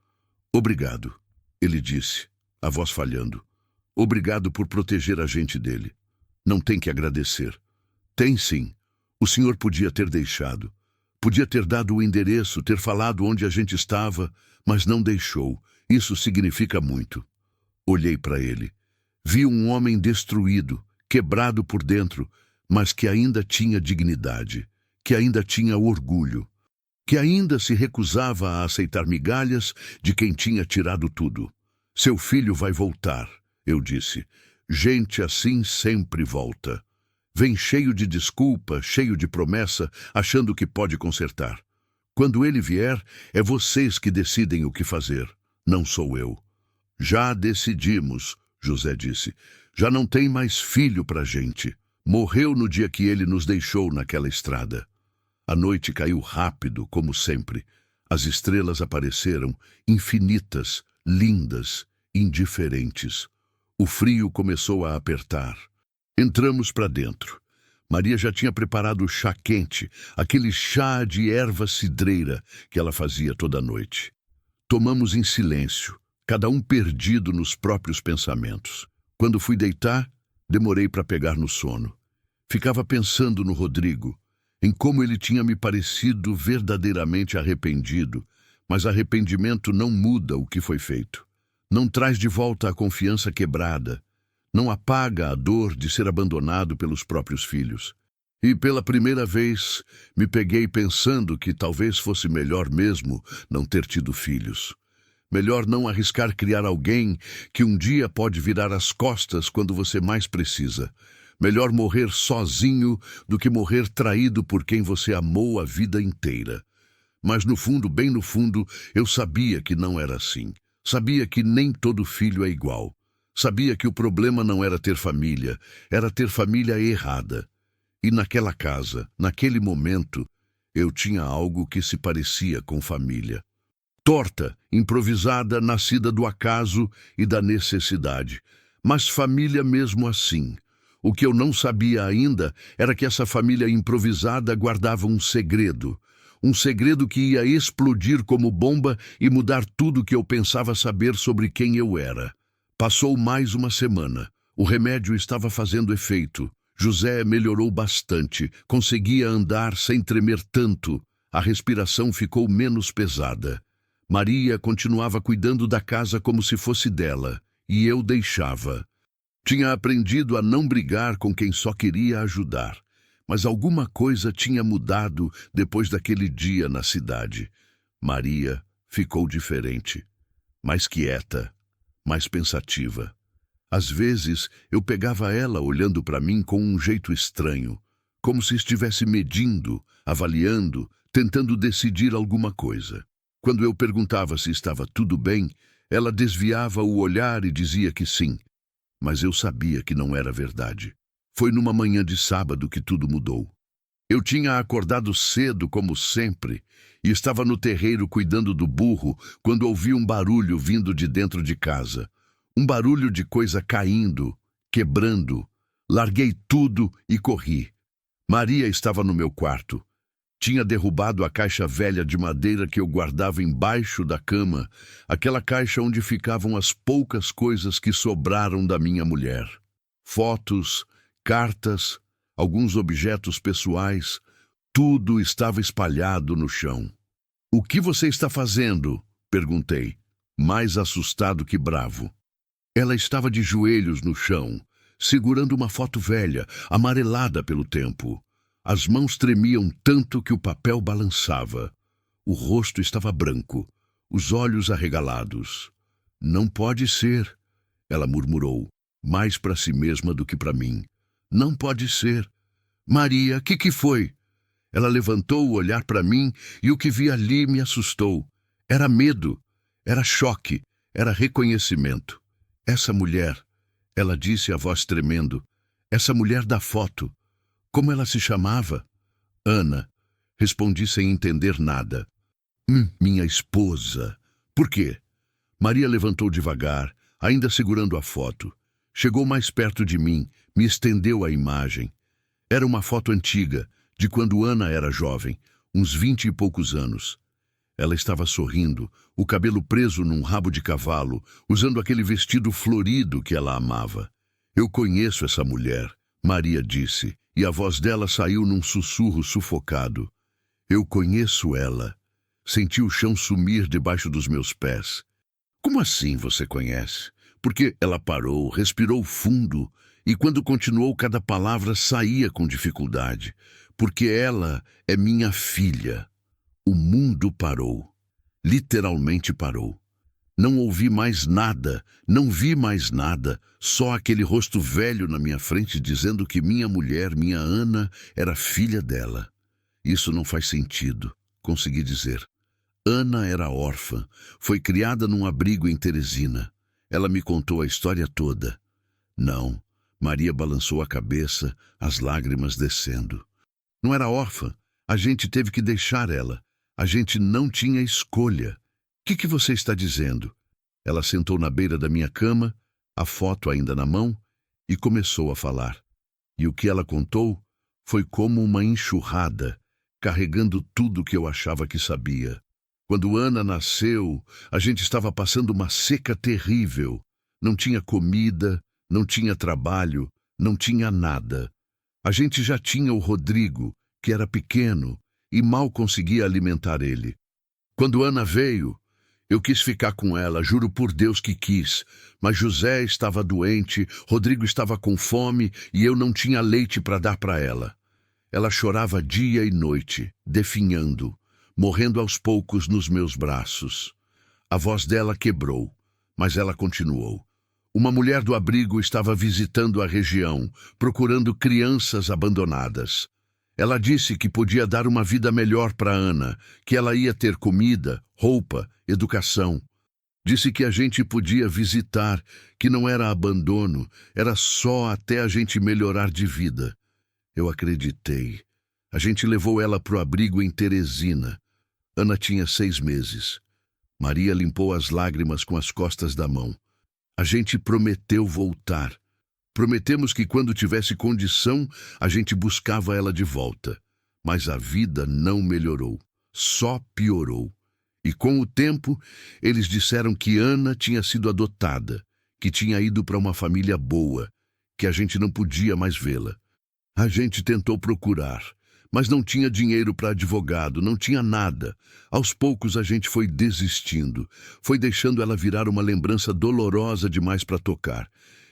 Obrigado, ele disse, a voz falhando. Obrigado por proteger a gente dele. Não tem que agradecer. Tem sim. O senhor podia ter deixado. Podia ter dado o endereço, ter falado onde a gente estava, mas não deixou. Isso significa muito. Olhei para ele. Vi um homem destruído, quebrado por dentro, mas que ainda tinha dignidade, que ainda tinha orgulho, que ainda se recusava a aceitar migalhas de quem tinha tirado tudo. Seu filho vai voltar, eu disse. Gente assim sempre volta. Vem cheio de desculpa, cheio de promessa, achando que pode consertar. Quando ele vier, é vocês que decidem o que fazer, não sou eu. Já decidimos, José disse. Já não tem mais filho pra gente. Morreu no dia que ele nos deixou naquela estrada. A noite caiu rápido, como sempre. As estrelas apareceram, infinitas, lindas, indiferentes. O frio começou a apertar. Entramos para dentro. Maria já tinha preparado o chá quente, aquele chá de erva cidreira que ela fazia toda noite. Tomamos em silêncio, cada um perdido nos próprios pensamentos. Quando fui deitar, demorei para pegar no sono. Ficava pensando no Rodrigo, em como ele tinha me parecido verdadeiramente arrependido, mas arrependimento não muda o que foi feito. Não traz de volta a confiança quebrada, não apaga a dor de ser abandonado pelos próprios filhos. E pela primeira vez me peguei pensando que talvez fosse melhor mesmo não ter tido filhos. Melhor não arriscar criar alguém que um dia pode virar as costas quando você mais precisa. Melhor morrer sozinho do que morrer traído por quem você amou a vida inteira. Mas no fundo, bem no fundo, eu sabia que não era assim. Sabia que nem todo filho é igual. Sabia que o problema não era ter família, era ter família errada. E naquela casa, naquele momento, eu tinha algo que se parecia com família. Torta, improvisada, nascida do acaso e da necessidade. Mas família mesmo assim. O que eu não sabia ainda era que essa família improvisada guardava um segredo. Um segredo que ia explodir como bomba e mudar tudo que eu pensava saber sobre quem eu era. Passou mais uma semana. O remédio estava fazendo efeito. José melhorou bastante. Conseguia andar sem tremer tanto. A respiração ficou menos pesada. Maria continuava cuidando da casa como se fosse dela. E eu deixava. Tinha aprendido a não brigar com quem só queria ajudar. Mas alguma coisa tinha mudado depois daquele dia na cidade. Maria ficou diferente. Mais quieta, mais pensativa. Às vezes, eu pegava ela olhando para mim com um jeito estranho, como se estivesse medindo, avaliando, tentando decidir alguma coisa. Quando eu perguntava se estava tudo bem, ela desviava o olhar e dizia que sim. Mas eu sabia que não era verdade. Foi numa manhã de sábado que tudo mudou. Eu tinha acordado cedo, como sempre, e estava no terreiro cuidando do burro quando ouvi um barulho vindo de dentro de casa. Um barulho de coisa caindo, quebrando. Larguei tudo e corri. Maria estava no meu quarto. Tinha derrubado a caixa velha de madeira que eu guardava embaixo da cama, aquela caixa onde ficavam as poucas coisas que sobraram da minha mulher. Fotos, cartas, alguns objetos pessoais, tudo estava espalhado no chão. "O que você está fazendo?" perguntei, mais assustado que bravo. Ela estava de joelhos no chão, segurando uma foto velha, amarelada pelo tempo. As mãos tremiam tanto que o papel balançava. O rosto estava branco, os olhos arregalados. "Não pode ser", ela murmurou, mais para si mesma do que para mim. "Não pode ser. Maria, que foi?" Ela levantou o olhar para mim e o que vi ali me assustou. Era medo, era choque, era reconhecimento. "Essa mulher", ela disse a voz tremendo, "essa mulher da foto. Como ela se chamava?" "Ana", respondi sem entender nada. Minha esposa." "Por quê?" Maria levantou devagar, ainda segurando a foto. Chegou mais perto de mim, me estendeu a imagem. Era uma foto antiga, de quando Ana era jovem, uns 20 e poucos anos. Ela estava sorrindo, o cabelo preso num rabo de cavalo, usando aquele vestido florido que ela amava. "Eu conheço essa mulher", Maria disse, e a voz dela saiu num sussurro sufocado. "Eu conheço ela." Senti o chão sumir debaixo dos meus pés. "Como assim você conhece?" Porque ela parou, respirou fundo, e quando continuou cada palavra saía com dificuldade. "Porque ela é minha filha." O mundo parou. Literalmente parou. Não ouvi mais nada, não vi mais nada, só aquele rosto velho na minha frente dizendo que minha mulher, minha Ana, era filha dela. "Isso não faz sentido", consegui dizer. "Ana era órfã, foi criada num abrigo em Teresina. Ela me contou a história toda." "Não." Maria balançou a cabeça, as lágrimas descendo. "Não era órfã. A gente teve que deixar ela. A gente não tinha escolha." Que você está dizendo?" Ela sentou na beira da minha cama, a foto ainda na mão, e começou a falar. E o que ela contou foi como uma enxurrada, carregando tudo que eu achava que sabia. Quando Ana nasceu, a gente estava passando uma seca terrível. Não tinha comida, não tinha trabalho, não tinha nada. A gente já tinha o Rodrigo, que era pequeno, e mal conseguia alimentar ele. Quando Ana veio, Eu quis ficar com ela, juro por Deus que quis. Mas José estava doente, Rodrigo estava com fome e eu não tinha leite para dar para ela. Ela chorava dia e noite, definhando, morrendo aos poucos nos meus braços. A voz dela quebrou, mas ela continuou. Uma mulher do abrigo estava visitando a região, procurando crianças abandonadas. Ela disse que podia dar uma vida melhor para Ana, que ela ia ter comida, roupa, educação. Disse que a gente podia visitar, que não era abandono, era só até a gente melhorar de vida. Eu acreditei. A gente levou ela pro abrigo em Teresina. Ana tinha 6 meses. Maria limpou as lágrimas com as costas da mão. A gente prometeu voltar. Prometemos que quando tivesse condição, a gente buscava ela de volta. Mas a vida não melhorou, só piorou. E com o tempo, eles disseram que Ana tinha sido adotada, que tinha ido para uma família boa, que a gente não podia mais vê-la. A gente tentou procurar, mas não tinha dinheiro para advogado, não tinha nada. Aos poucos a gente foi desistindo, foi deixando ela virar uma lembrança dolorosa demais para tocar.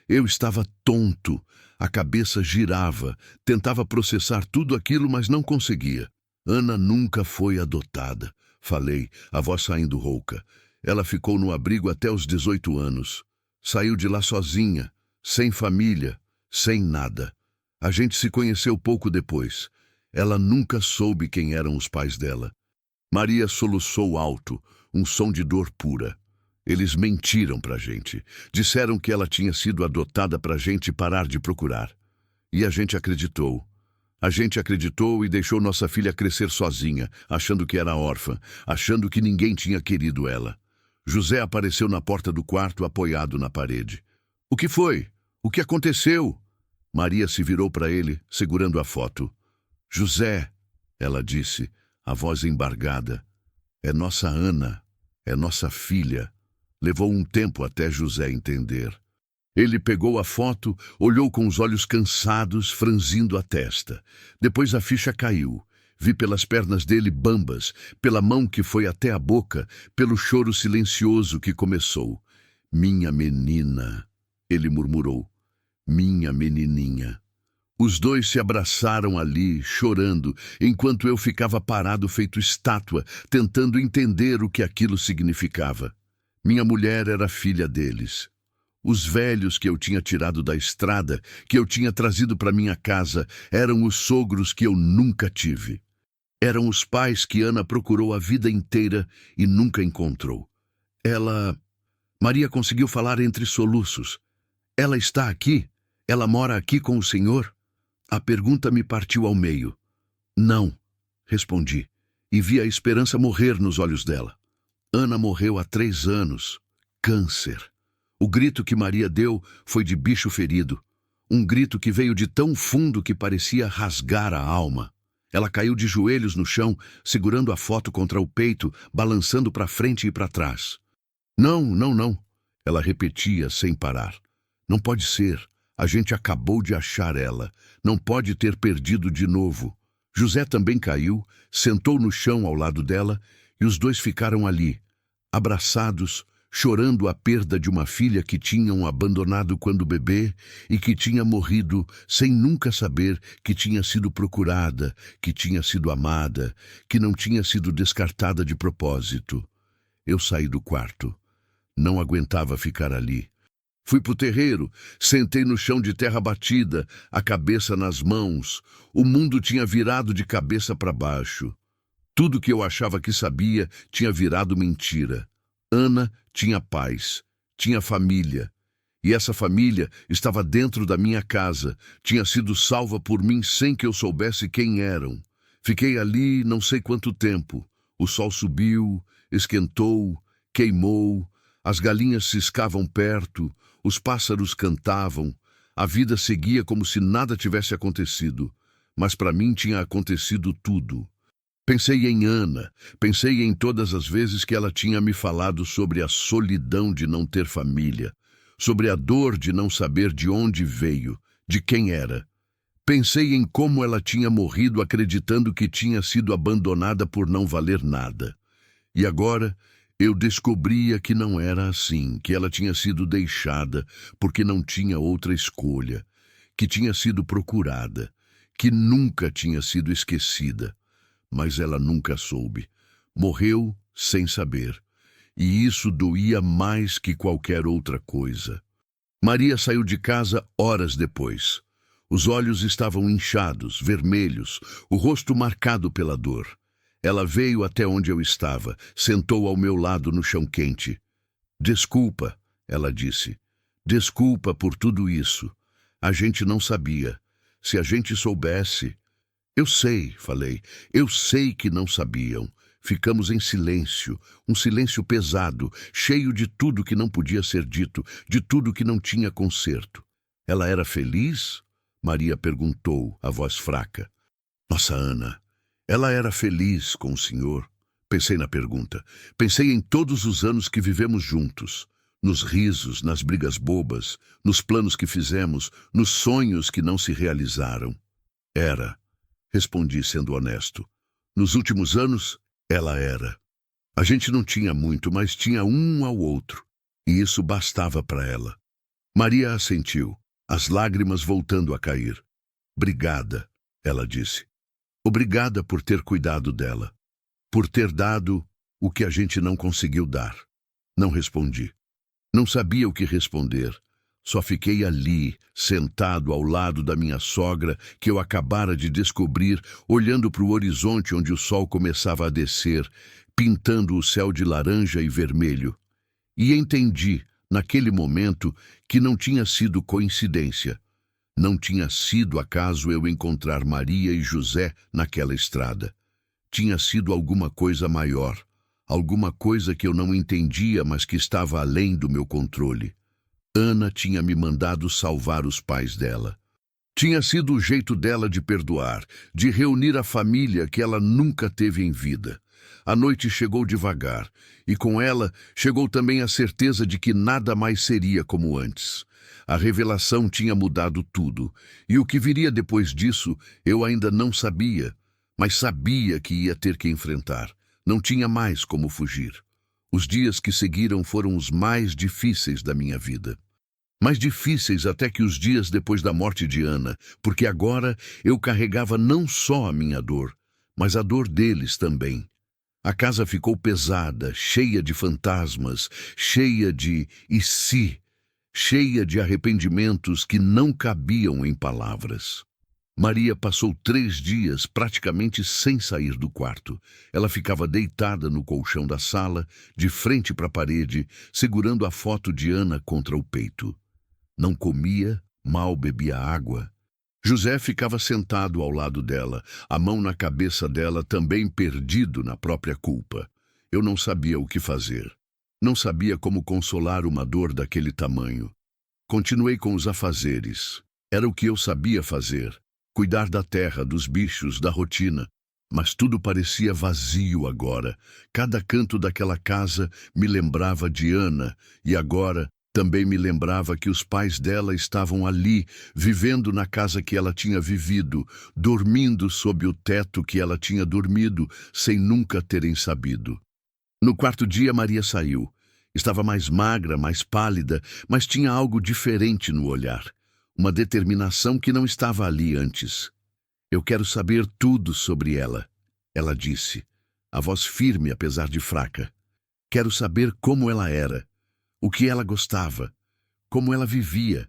Eu estava tonto, a cabeça girava, tentava processar tudo aquilo, mas não conseguia. Ana nunca foi adotada, falei, a voz saindo rouca. Ela ficou no abrigo até os 18 anos. Saiu de lá sozinha, sem família, sem nada. A gente se conheceu pouco depois. Ela nunca soube quem eram os pais dela. Maria soluçou alto, um som de dor pura. Eles mentiram pra gente. Disseram que ela tinha sido adotada pra gente parar de procurar. E a gente acreditou. A gente acreditou e deixou nossa filha crescer sozinha, achando que era órfã, achando que ninguém tinha querido ela. José apareceu na porta do quarto, apoiado na parede. O que foi? O que aconteceu? Maria se virou para ele, segurando a foto. José, ela disse, a voz embargada. É nossa Ana, é nossa filha. Levou um tempo até José entender. Ele pegou a foto, olhou com os olhos cansados, franzindo a testa. Depois a ficha caiu. Vi pelas pernas dele bambas, pela mão que foi até a boca, pelo choro silencioso que começou. Minha menina, ele murmurou. Minha menininha. Os dois se abraçaram ali, chorando, enquanto eu ficava parado feito estátua, tentando entender o que aquilo significava. Minha mulher era filha deles. Os velhos que eu tinha tirado da estrada, que eu tinha trazido para minha casa, eram os sogros que eu nunca tive. Eram os pais que Ana procurou a vida inteira e nunca encontrou. Maria conseguiu falar entre soluços. Ela está aqui? Ela mora aqui com o senhor? A pergunta me partiu ao meio. Não, respondi, e vi a esperança morrer nos olhos dela. Ana morreu há 3 anos. Câncer. O grito que Maria deu foi de bicho ferido. Um grito que veio de tão fundo que parecia rasgar a alma. Ela caiu de joelhos no chão, segurando a foto contra o peito, balançando para frente e para trás. Não, não, não. Ela repetia sem parar. Não pode ser. A gente acabou de achar ela. Não pode ter perdido de novo. José também caiu, sentou no chão ao lado dela e os dois ficaram ali, abraçados, chorando a perda de uma filha que tinham abandonado quando bebê e que tinha morrido sem nunca saber que tinha sido procurada, que tinha sido amada, que não tinha sido descartada de propósito. Eu saí do quarto. Não aguentava ficar ali. Fui pro terreiro, sentei no chão de terra batida, a cabeça nas mãos. O mundo tinha virado de cabeça para baixo. Tudo que eu achava que sabia tinha virado mentira. Ana tinha paz, tinha família. E essa família estava dentro da minha casa, tinha sido salva por mim sem que eu soubesse quem eram. Fiquei ali não sei quanto tempo. O sol subiu, esquentou, queimou, as galinhas ciscavam perto, os pássaros cantavam, a vida seguia como se nada tivesse acontecido, mas para mim tinha acontecido tudo. Pensei em Ana, pensei em todas as vezes que ela tinha me falado sobre a solidão de não ter família, sobre a dor de não saber de onde veio, de quem era. Pensei em como ela tinha morrido acreditando que tinha sido abandonada por não valer nada. E agora Eu descobria que não era assim, que ela tinha sido deixada porque não tinha outra escolha, que tinha sido procurada, que nunca tinha sido esquecida. Mas ela nunca soube. Morreu sem saber. E isso doía mais que qualquer outra coisa. Maria saiu de casa horas depois. Os olhos estavam inchados, vermelhos, o rosto marcado pela dor. Ela veio até onde eu estava, sentou ao meu lado no chão quente. Desculpa, ela disse. Desculpa por tudo isso. A gente não sabia. Se a gente soubesse... Eu sei, falei. Eu sei que não sabiam. Ficamos em silêncio, um silêncio pesado, cheio de tudo que não podia ser dito, de tudo que não tinha conserto. Ela era feliz? Maria perguntou, a voz fraca. Nossa, Ana, ela era feliz com o senhor? Pensei na pergunta. Pensei em todos os anos que vivemos juntos. Nos risos, nas brigas bobas, nos planos que fizemos, nos sonhos que não se realizaram. Era, respondi sendo honesto. Nos últimos anos, ela era. A gente não tinha muito, mas tinha um ao outro. E isso bastava para ela. Maria assentiu, as lágrimas voltando a cair. Obrigada, ela disse. Obrigada por ter cuidado dela. Por ter dado o que a gente não conseguiu dar. Não respondi. Não sabia o que responder. Só fiquei ali, sentado ao lado da minha sogra, que eu acabara de descobrir, olhando para o horizonte onde o sol começava a descer, pintando o céu de laranja e vermelho. E entendi, naquele momento, que não tinha sido coincidência. Não tinha sido acaso eu encontrar Maria e José naquela estrada. Tinha sido alguma coisa maior, alguma coisa que eu não entendia, mas que estava além do meu controle. Ana tinha me mandado salvar os pais dela. Tinha sido o jeito dela de perdoar, de reunir a família que ela nunca teve em vida. A noite chegou devagar, e com ela chegou também a certeza de que nada mais seria como antes. A revelação tinha mudado tudo, e o que viria depois disso eu ainda não sabia, mas sabia que ia ter que enfrentar. Não tinha mais como fugir. Os dias que seguiram foram os mais difíceis da minha vida. Mais difíceis até que os dias depois da morte de Ana, porque agora eu carregava não só a minha dor, mas a dor deles também. A casa ficou pesada, cheia de fantasmas, cheia de "e se", cheia de arrependimentos que não cabiam em palavras. Maria passou 3 dias praticamente sem sair do quarto. Ela ficava deitada no colchão da sala, de frente para a parede, segurando a foto de Ana contra o peito. Não comia, mal bebia água. José ficava sentado ao lado dela, a mão na cabeça dela, também perdido na própria culpa. Eu não sabia o que fazer. Não sabia como consolar uma dor daquele tamanho. Continuei com os afazeres. Era o que eu sabia fazer. Cuidar da terra, dos bichos, da rotina. Mas tudo parecia vazio agora. Cada canto daquela casa me lembrava de Ana, e agora também me lembrava que os pais dela estavam ali, vivendo na casa que ela tinha vivido, dormindo sob o teto que ela tinha dormido, sem nunca terem sabido. No 4º dia, Maria saiu. Estava mais magra, mais pálida, mas tinha algo diferente no olhar. Uma determinação que não estava ali antes. Eu quero saber tudo sobre ela, ela disse, a voz firme apesar de fraca. Quero saber como ela era, o que ela gostava, como ela vivia.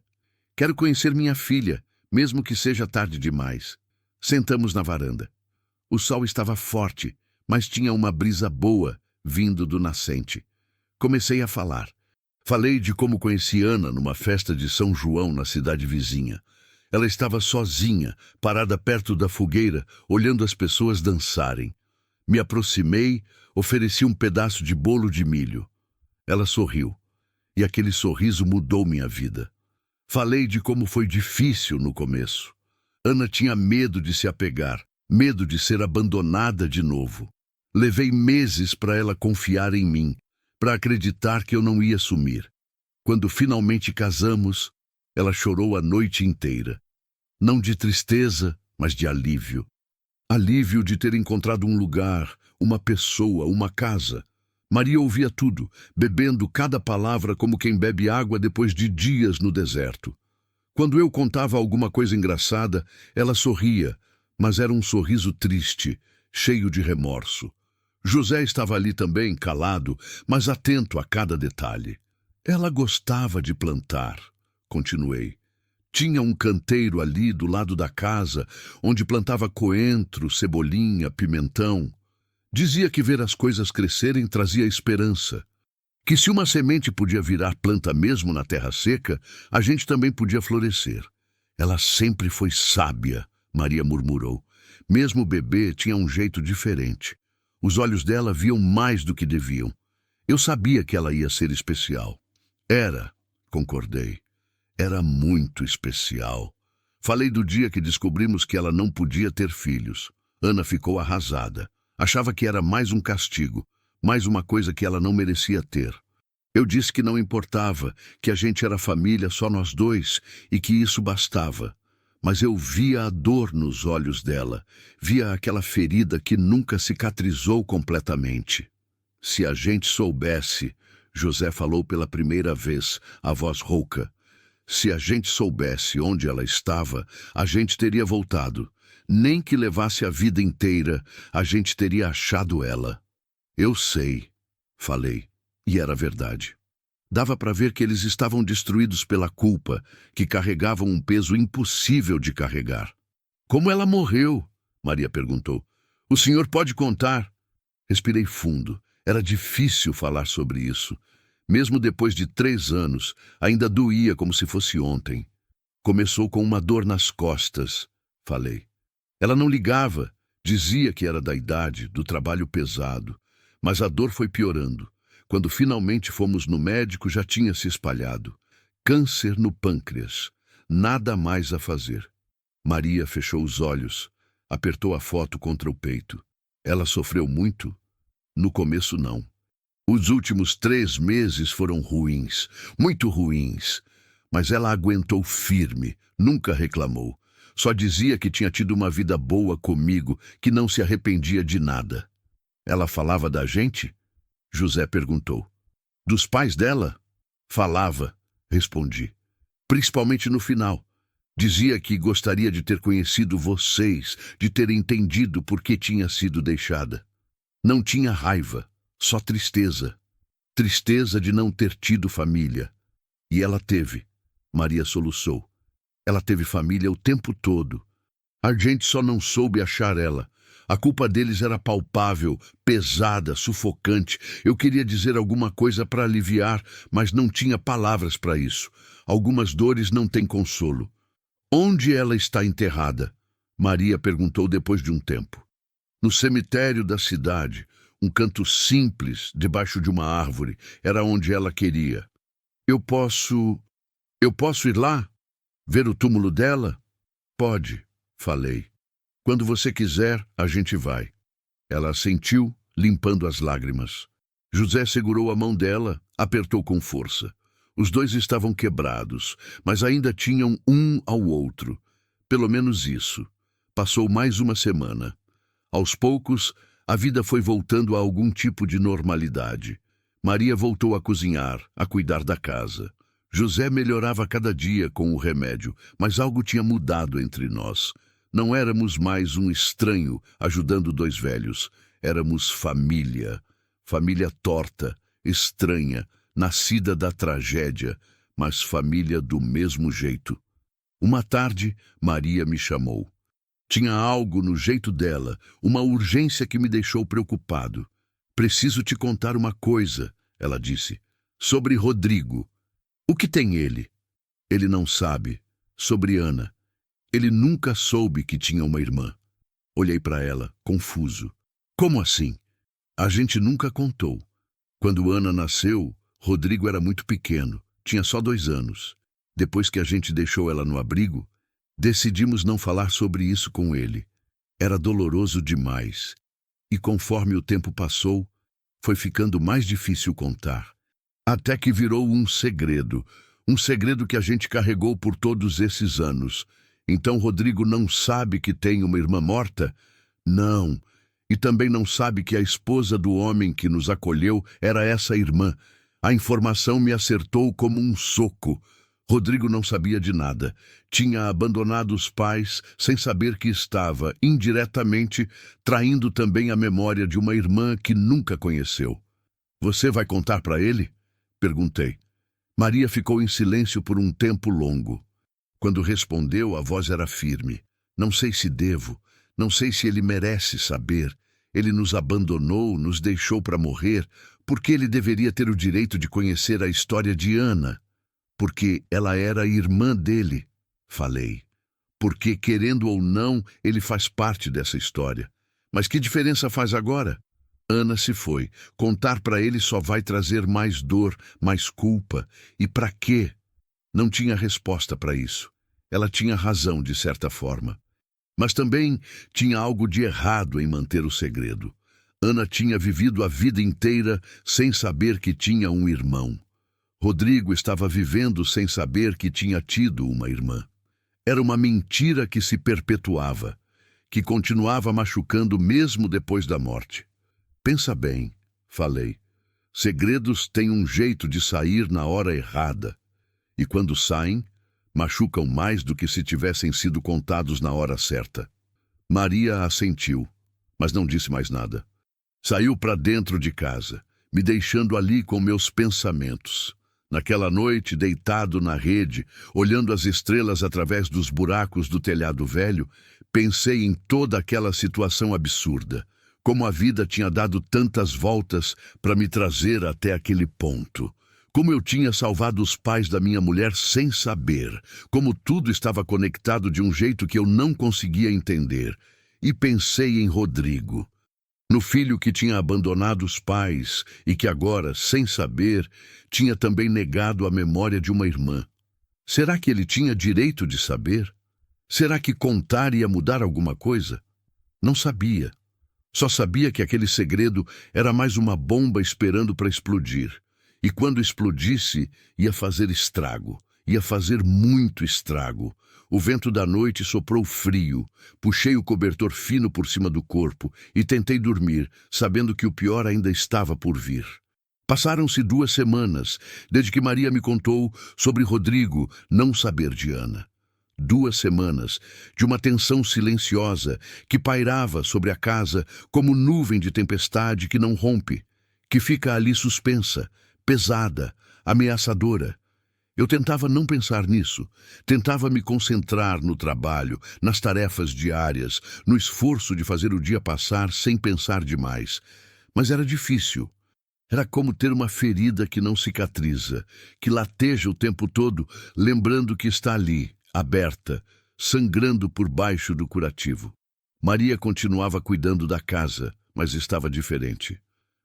Quero conhecer minha filha, mesmo que seja tarde demais. Sentamos na varanda. O sol estava forte, mas tinha uma brisa boa vindo do nascente. Comecei a falar. Falei de como conheci Ana numa festa de São João na cidade vizinha. Ela estava sozinha, parada perto da fogueira, olhando as pessoas dançarem. Me aproximei, ofereci um pedaço de bolo de milho. Ela sorriu, e aquele sorriso mudou minha vida. Falei de como foi difícil no começo. Ana tinha medo de se apegar, medo de ser abandonada de novo. Levei meses para ela confiar em mim, para acreditar que eu não ia sumir. Quando finalmente casamos, ela chorou a noite inteira. Não de tristeza, mas de alívio. Alívio de ter encontrado um lugar, uma pessoa, uma casa. Maria ouvia tudo, bebendo cada palavra como quem bebe água depois de dias no deserto. Quando eu contava alguma coisa engraçada, ela sorria, mas era um sorriso triste, cheio de remorso. José estava ali também, calado, mas atento a cada detalhe. Ela gostava de plantar, continuei. Tinha um canteiro ali do lado da casa, onde plantava coentro, cebolinha, pimentão. Dizia que ver as coisas crescerem trazia esperança. Que se uma semente podia virar planta mesmo na terra seca, a gente também podia florescer. Ela sempre foi sábia, Maria murmurou. Mesmo o bebê tinha um jeito diferente. Os olhos dela viam mais do que deviam. Eu sabia que ela ia ser especial. Era, concordei. Era muito especial. Falei do dia que descobrimos que ela não podia ter filhos. Ana ficou arrasada. Achava que era mais um castigo, mais uma coisa que ela não merecia ter. Eu disse que não importava, que a gente era família, só nós dois, e que isso bastava. Mas eu via a dor nos olhos dela, via aquela ferida que nunca cicatrizou completamente. Se a gente soubesse, José falou pela primeira vez, a voz rouca. Se a gente soubesse onde ela estava, a gente teria voltado. Nem que levasse a vida inteira, a gente teria achado ela. Eu sei, falei, e era verdade. Dava para ver que eles estavam destruídos pela culpa, que carregavam um peso impossível de carregar. Como ela morreu? Maria perguntou. O senhor pode contar? Respirei fundo. Era difícil falar sobre isso. Mesmo depois de 3 anos, ainda doía como se fosse ontem. Começou com uma dor nas costas, falei. Ela não ligava, dizia que era da idade, do trabalho pesado, mas a dor foi piorando. Quando finalmente fomos no médico, já tinha se espalhado. Câncer no pâncreas. Nada mais a fazer. Maria fechou os olhos, apertou a foto contra o peito. Ela sofreu muito? No começo, não. Os últimos 3 meses foram ruins, muito ruins. Mas ela aguentou firme, nunca reclamou. Só dizia que tinha tido uma vida boa comigo, que não se arrependia de nada. Ela falava da gente? José perguntou. Dos pais dela? Falava, respondi. Principalmente no final. Dizia que gostaria de ter conhecido vocês, de ter entendido por que tinha sido deixada. Não tinha raiva, só tristeza. Tristeza de não ter tido família. E ela teve. Maria soluçou. Ela teve família o tempo todo. A gente só não soube achar ela. A culpa deles era palpável, pesada, sufocante. Eu queria dizer alguma coisa para aliviar, mas não tinha palavras para isso. Algumas dores não têm consolo. Onde ela está enterrada? Maria perguntou depois de um tempo. No cemitério da cidade, um canto simples, debaixo de uma árvore. Era onde ela queria. Eu posso ir lá? Ver o túmulo dela? Pode, falei. Quando você quiser, a gente vai. Ela assentiu, limpando as lágrimas. José segurou a mão dela, apertou com força. Os dois estavam quebrados, mas ainda tinham um ao outro. Pelo menos isso. Passou mais uma semana. Aos poucos, a vida foi voltando a algum tipo de normalidade. Maria voltou a cozinhar, a cuidar da casa. José melhorava cada dia com o remédio, mas algo tinha mudado entre nós. Não éramos mais um estranho ajudando 2 velhos. Éramos família. Família torta, estranha, nascida da tragédia, mas família do mesmo jeito. Uma tarde, Maria me chamou. Tinha algo no jeito dela, uma urgência que me deixou preocupado. Preciso te contar uma coisa, ela disse, sobre Rodrigo. O que tem ele? Ele não sabe. Sobre Ana. Ele nunca soube que tinha uma irmã. Olhei para ela, confuso. Como assim? A gente nunca contou. Quando Ana nasceu, Rodrigo era muito pequeno, tinha só 2 anos. Depois que a gente deixou ela no abrigo, decidimos não falar sobre isso com ele. Era doloroso demais. E conforme o tempo passou, foi ficando mais difícil contar. Até que virou um segredo que a gente carregou por todos esses anos. Então Rodrigo não sabe que tem uma irmã morta? Não, E também não sabe que a esposa do homem que nos acolheu era essa irmã. A informação me acertou como um soco. Rodrigo não sabia de nada. Tinha abandonado os pais sem saber que estava, indiretamente, traindo também a memória de uma irmã que nunca conheceu. Você vai contar para ele? Perguntei. Maria ficou em silêncio por um tempo longo. Quando respondeu, a voz era firme. Não sei se devo, não sei se ele merece saber. Ele nos abandonou, nos deixou para morrer, porque ele deveria ter o direito de conhecer a história de Ana. Porque ela era irmã dele, falei. Porque, querendo ou não, ele faz parte dessa história. Mas que diferença faz agora? Ana se foi. Contar para ele só vai trazer mais dor, mais culpa. E para quê? Não tinha resposta para isso. Ela tinha razão, de certa forma. Mas também tinha algo de errado em manter o segredo. Ana tinha vivido a vida inteira sem saber que tinha um irmão. Rodrigo estava vivendo sem saber que tinha tido uma irmã. Era uma mentira que se perpetuava, que continuava machucando mesmo depois da morte. Pensa bem, falei. Segredos têm um jeito de sair na hora errada. E quando saem, machucam mais do que se tivessem sido contados na hora certa. Maria assentiu, mas não disse mais nada. Saiu para dentro de casa, me deixando ali com meus pensamentos. Naquela noite, deitado na rede, olhando as estrelas através dos buracos do telhado velho, pensei em toda aquela situação absurda. Como a vida tinha dado tantas voltas para me trazer até aquele ponto. Como eu tinha salvado os pais da minha mulher sem saber. Como tudo estava conectado de um jeito que eu não conseguia entender. E pensei em Rodrigo. No filho que tinha abandonado os pais e que agora, sem saber, tinha também negado a memória de uma irmã. Será que ele tinha direito de saber? Será que contar ia mudar alguma coisa? Não sabia. Só sabia que aquele segredo era mais uma bomba esperando para explodir. E quando explodisse, ia fazer estrago. Ia fazer muito estrago. O vento da noite soprou frio. Puxei o cobertor fino por cima do corpo e tentei dormir, sabendo que o pior ainda estava por vir. Passaram-se 2 semanas, desde que Maria me contou sobre Rodrigo não saber de Ana. 2 semanas de uma tensão silenciosa que pairava sobre a casa como nuvem de tempestade que não rompe, que fica ali suspensa, pesada, ameaçadora. Eu tentava não pensar nisso, tentava me concentrar no trabalho, nas tarefas diárias, no esforço de fazer o dia passar sem pensar demais. Mas era difícil. Era como ter uma ferida que não cicatriza, que lateja o tempo todo, lembrando que está ali, aberta, sangrando por baixo do curativo. Maria continuava cuidando da casa, mas estava diferente.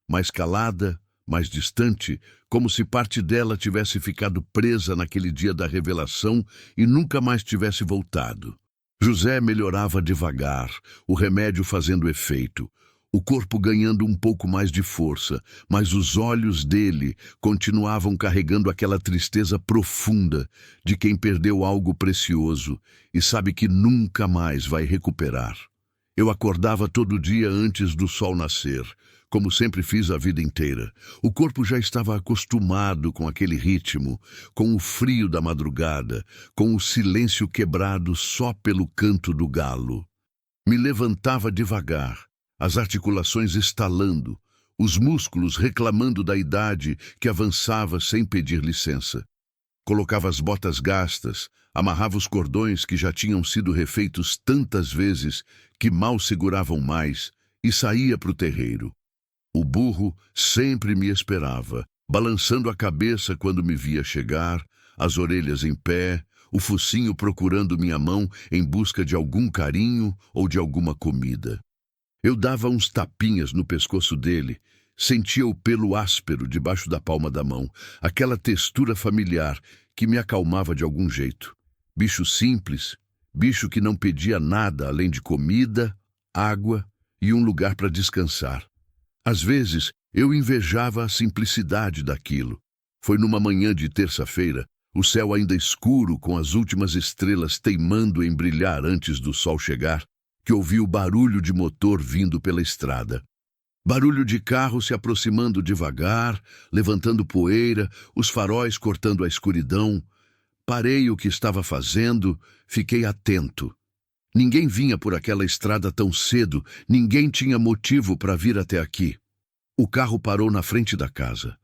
Mais calada, mais distante, como se parte dela tivesse ficado presa naquele dia da revelação e nunca mais tivesse voltado. José melhorava devagar, o remédio fazendo efeito, o corpo ganhando um pouco mais de força, mas os olhos dele continuavam carregando aquela tristeza profunda de quem perdeu algo precioso e sabe que nunca mais vai recuperar. Eu acordava todo dia antes do sol nascer, como sempre fiz a vida inteira. O corpo já estava acostumado com aquele ritmo, com o frio da madrugada, com o silêncio quebrado só pelo canto do galo. Me levantava devagar, as articulações estalando, os músculos reclamando da idade que avançava sem pedir licença. Colocava as botas gastas, amarrava os cordões que já tinham sido refeitos tantas vezes que mal seguravam mais e saía para o terreiro. O burro sempre me esperava, balançando a cabeça quando me via chegar, as orelhas em pé, o focinho procurando minha mão em busca de algum carinho ou de alguma comida. Eu dava uns tapinhas no pescoço dele, sentia o pelo áspero debaixo da palma da mão, aquela textura familiar que me acalmava de algum jeito. Bicho simples, bicho que não pedia nada além de comida, água e um lugar para descansar. Às vezes, eu invejava a simplicidade daquilo. Foi numa manhã de terça-feira, o céu ainda escuro com as últimas estrelas teimando em brilhar antes do sol chegar, que ouvi o barulho de motor vindo pela estrada. Barulho de carro se aproximando devagar, levantando poeira, os faróis cortando a escuridão. Parei o que estava fazendo, fiquei atento. Ninguém vinha por aquela estrada tão cedo, ninguém tinha motivo para vir até aqui. O carro parou na frente da casa.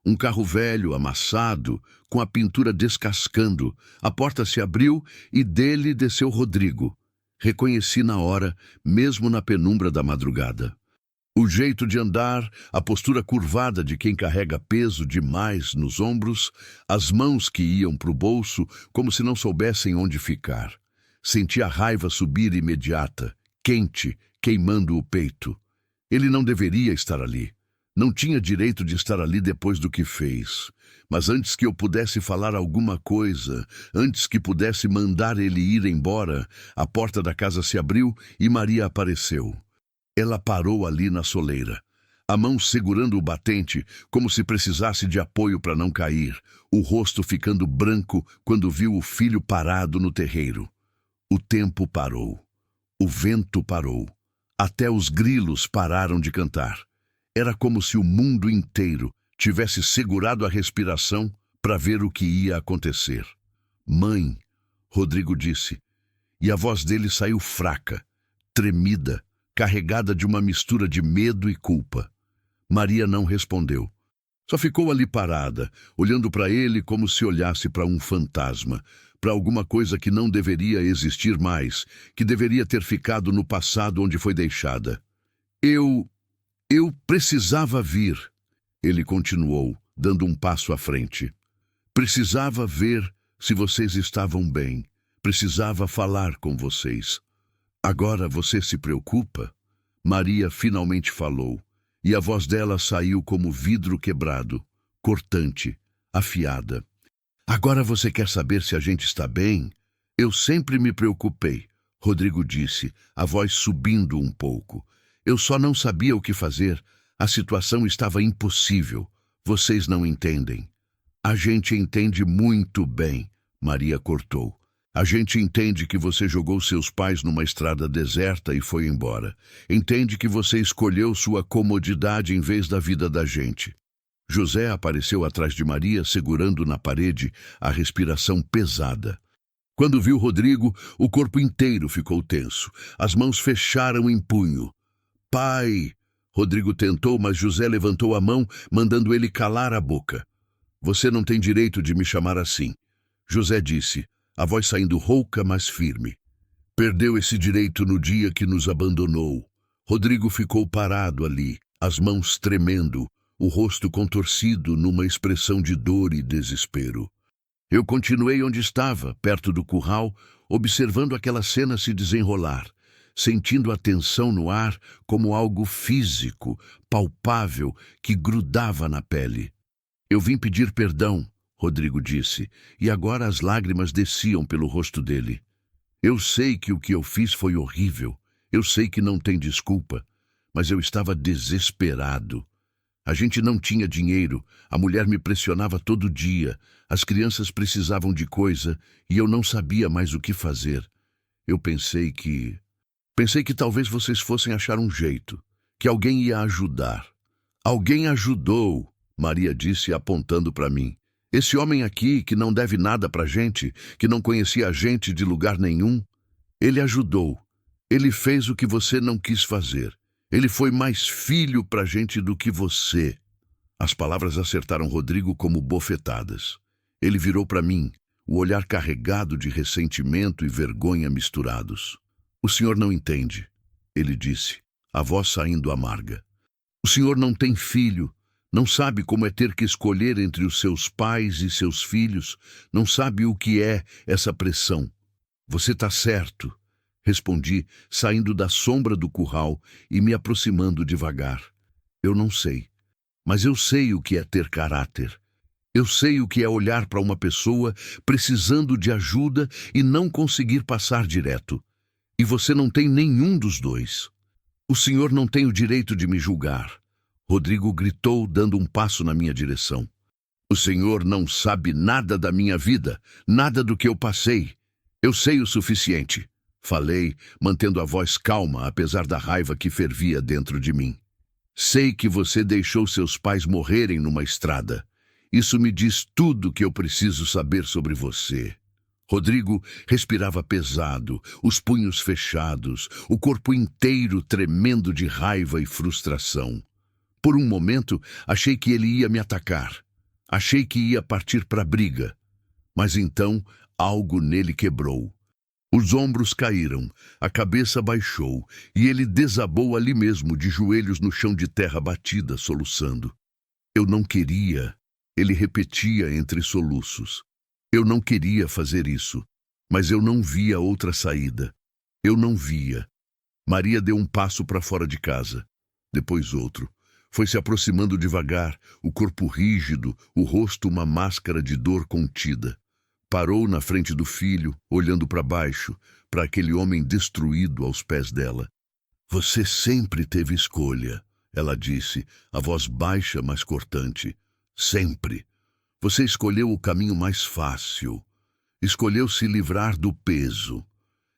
Um carro velho, amassado, com a pintura descascando. A porta se abriu e dele desceu Rodrigo. Reconheci na hora, mesmo na penumbra da madrugada. O jeito de andar, a postura curvada de quem carrega peso demais nos ombros, as mãos que iam para o bolso como se não soubessem onde ficar. Senti a raiva subir imediata, quente, queimando o peito. Ele não deveria estar ali. Não tinha direito de estar ali depois do que fez. Mas antes que eu pudesse falar alguma coisa, antes que pudesse mandar ele ir embora, a porta da casa se abriu e Maria apareceu. Ela parou ali na soleira, a mão segurando o batente, como se precisasse de apoio para não cair, o rosto ficando branco quando viu o filho parado no terreiro. O tempo parou. O vento parou. Até os grilos pararam de cantar. Era como se o mundo inteiro tivesse segurado a respiração para ver o que ia acontecer. "Mãe", Rodrigo disse, e a voz dele saiu fraca, tremida, carregada de uma mistura de medo e culpa. Maria não respondeu. Só ficou ali parada, olhando para ele como se olhasse para um fantasma, para alguma coisa que não deveria existir mais, que deveria ter ficado no passado onde foi deixada. Eu precisava vir", ele continuou, dando um passo à frente. "Precisava ver se vocês estavam bem. Precisava falar com vocês. Agora você se preocupa?" Maria finalmente falou, e a voz dela saiu como vidro quebrado, cortante, afiada. "Agora você quer saber se a gente está bem? Eu sempre me preocupei", Rodrigo disse, a voz subindo um pouco. "Eu só não sabia o que fazer. A situação estava impossível. Vocês não entendem." "A gente entende muito bem", Maria cortou. "A gente entende que você jogou seus pais numa estrada deserta e foi embora. Entende que você escolheu sua comodidade em vez da vida da gente." José apareceu atrás de Maria, segurando na parede a respiração pesada. Quando viu Rodrigo, o corpo inteiro ficou tenso. As mãos fecharam em punho. "Pai!" Rodrigo tentou, mas José levantou a mão, mandando ele calar a boca. "Você não tem direito de me chamar assim", José disse, a voz saindo rouca, mas firme. "Perdeu esse direito no dia que nos abandonou." Rodrigo ficou parado ali, as mãos tremendo, o rosto contorcido numa expressão de dor e desespero. Eu continuei onde estava, perto do curral, observando aquela cena se desenrolar, sentindo a tensão no ar como algo físico, palpável, que grudava na pele. "Eu vim pedir perdão", Rodrigo disse, e agora as lágrimas desciam pelo rosto dele. "Eu sei que o que eu fiz foi horrível. Eu sei que não tem desculpa, mas eu estava desesperado. A gente não tinha dinheiro, a mulher me pressionava todo dia, as crianças precisavam de coisa e eu não sabia mais o que fazer. Eu pensei que talvez vocês fossem achar um jeito, que alguém ia ajudar." "Alguém ajudou", Maria disse apontando para mim. "Esse homem aqui, que não deve nada pra gente, que não conhecia a gente de lugar nenhum, ele ajudou. Ele fez o que você não quis fazer. Ele foi mais filho pra gente do que você." As palavras acertaram Rodrigo como bofetadas. Ele virou para mim, o olhar carregado de ressentimento e vergonha misturados. "O senhor não entende", ele disse, a voz saindo amarga. "O senhor não tem filho, não sabe como é ter que escolher entre os seus pais e seus filhos, não sabe o que é essa pressão." "Você está certo", respondi, saindo da sombra do curral e me aproximando devagar. "Eu não sei, mas eu sei o que é ter caráter. Eu sei o que é olhar para uma pessoa precisando de ajuda e não conseguir passar direto. E você não tem nenhum dos dois. O senhor não tem o direito de me julgar." Rodrigo gritou, dando um passo na minha direção. "O senhor não sabe nada da minha vida, nada do que eu passei. Eu sei o suficiente. Falei, mantendo a voz calma, apesar da raiva que fervia dentro de mim. Sei que você deixou seus pais morrerem numa estrada. Isso me diz tudo o que eu preciso saber sobre você. Rodrigo respirava pesado, os punhos fechados, o corpo inteiro tremendo de raiva e frustração. Por um momento, achei que ele ia me atacar. Achei que ia partir para a briga. Mas então, algo nele quebrou. Os ombros caíram, a cabeça baixou, e ele desabou ali mesmo, de joelhos no chão de terra batida, soluçando. Eu não queria, ele repetia entre soluços. Eu não queria fazer isso, mas eu não via outra saída. Eu não via. Maria deu um passo para fora de casa, depois outro. Foi se aproximando devagar, o corpo rígido, o rosto uma máscara de dor contida. Parou na frente do filho, olhando para baixo, para aquele homem destruído aos pés dela. Você sempre teve escolha, ela disse, a voz baixa, mas cortante. Sempre. Você escolheu o caminho mais fácil. Escolheu se livrar do peso.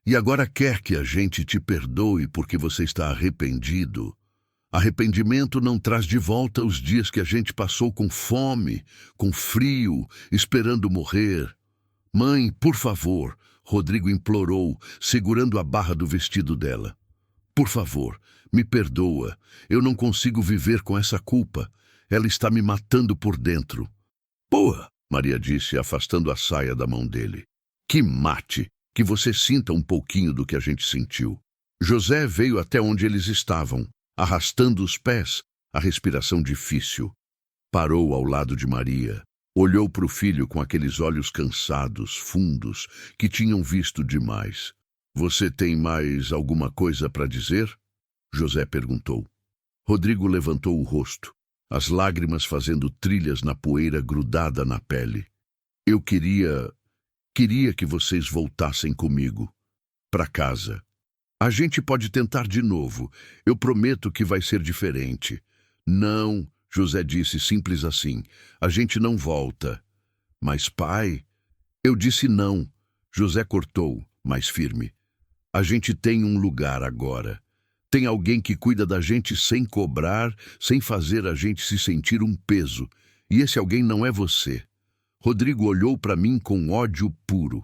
E agora quer que a gente te perdoe porque você está arrependido. Arrependimento não traz de volta os dias que a gente passou com fome, com frio, esperando morrer. Mãe, por favor, Rodrigo implorou, segurando a barra do vestido dela. Por favor, me perdoa. Eu não consigo viver com essa culpa. Ela está me matando por dentro. Boa, Maria disse, afastando a saia da mão dele. Que mate, que você sinta um pouquinho do que a gente sentiu. José veio até onde eles estavam, arrastando os pés, a respiração difícil. Parou ao lado de Maria, olhou para o filho com aqueles olhos cansados, fundos, que tinham visto demais. Você tem mais alguma coisa para dizer? José perguntou. Rodrigo levantou o rosto, as lágrimas fazendo trilhas na poeira grudada na pele. Eu queria que vocês voltassem comigo, para casa. A gente pode tentar de novo. Eu prometo que vai ser diferente. Não, José disse simples assim. A gente não volta. Mas, pai... Eu disse não. José cortou, mais firme. A gente tem um lugar agora. Tem alguém que cuida da gente sem cobrar, sem fazer a gente se sentir um peso. E esse alguém não é você. Rodrigo olhou para mim com ódio puro.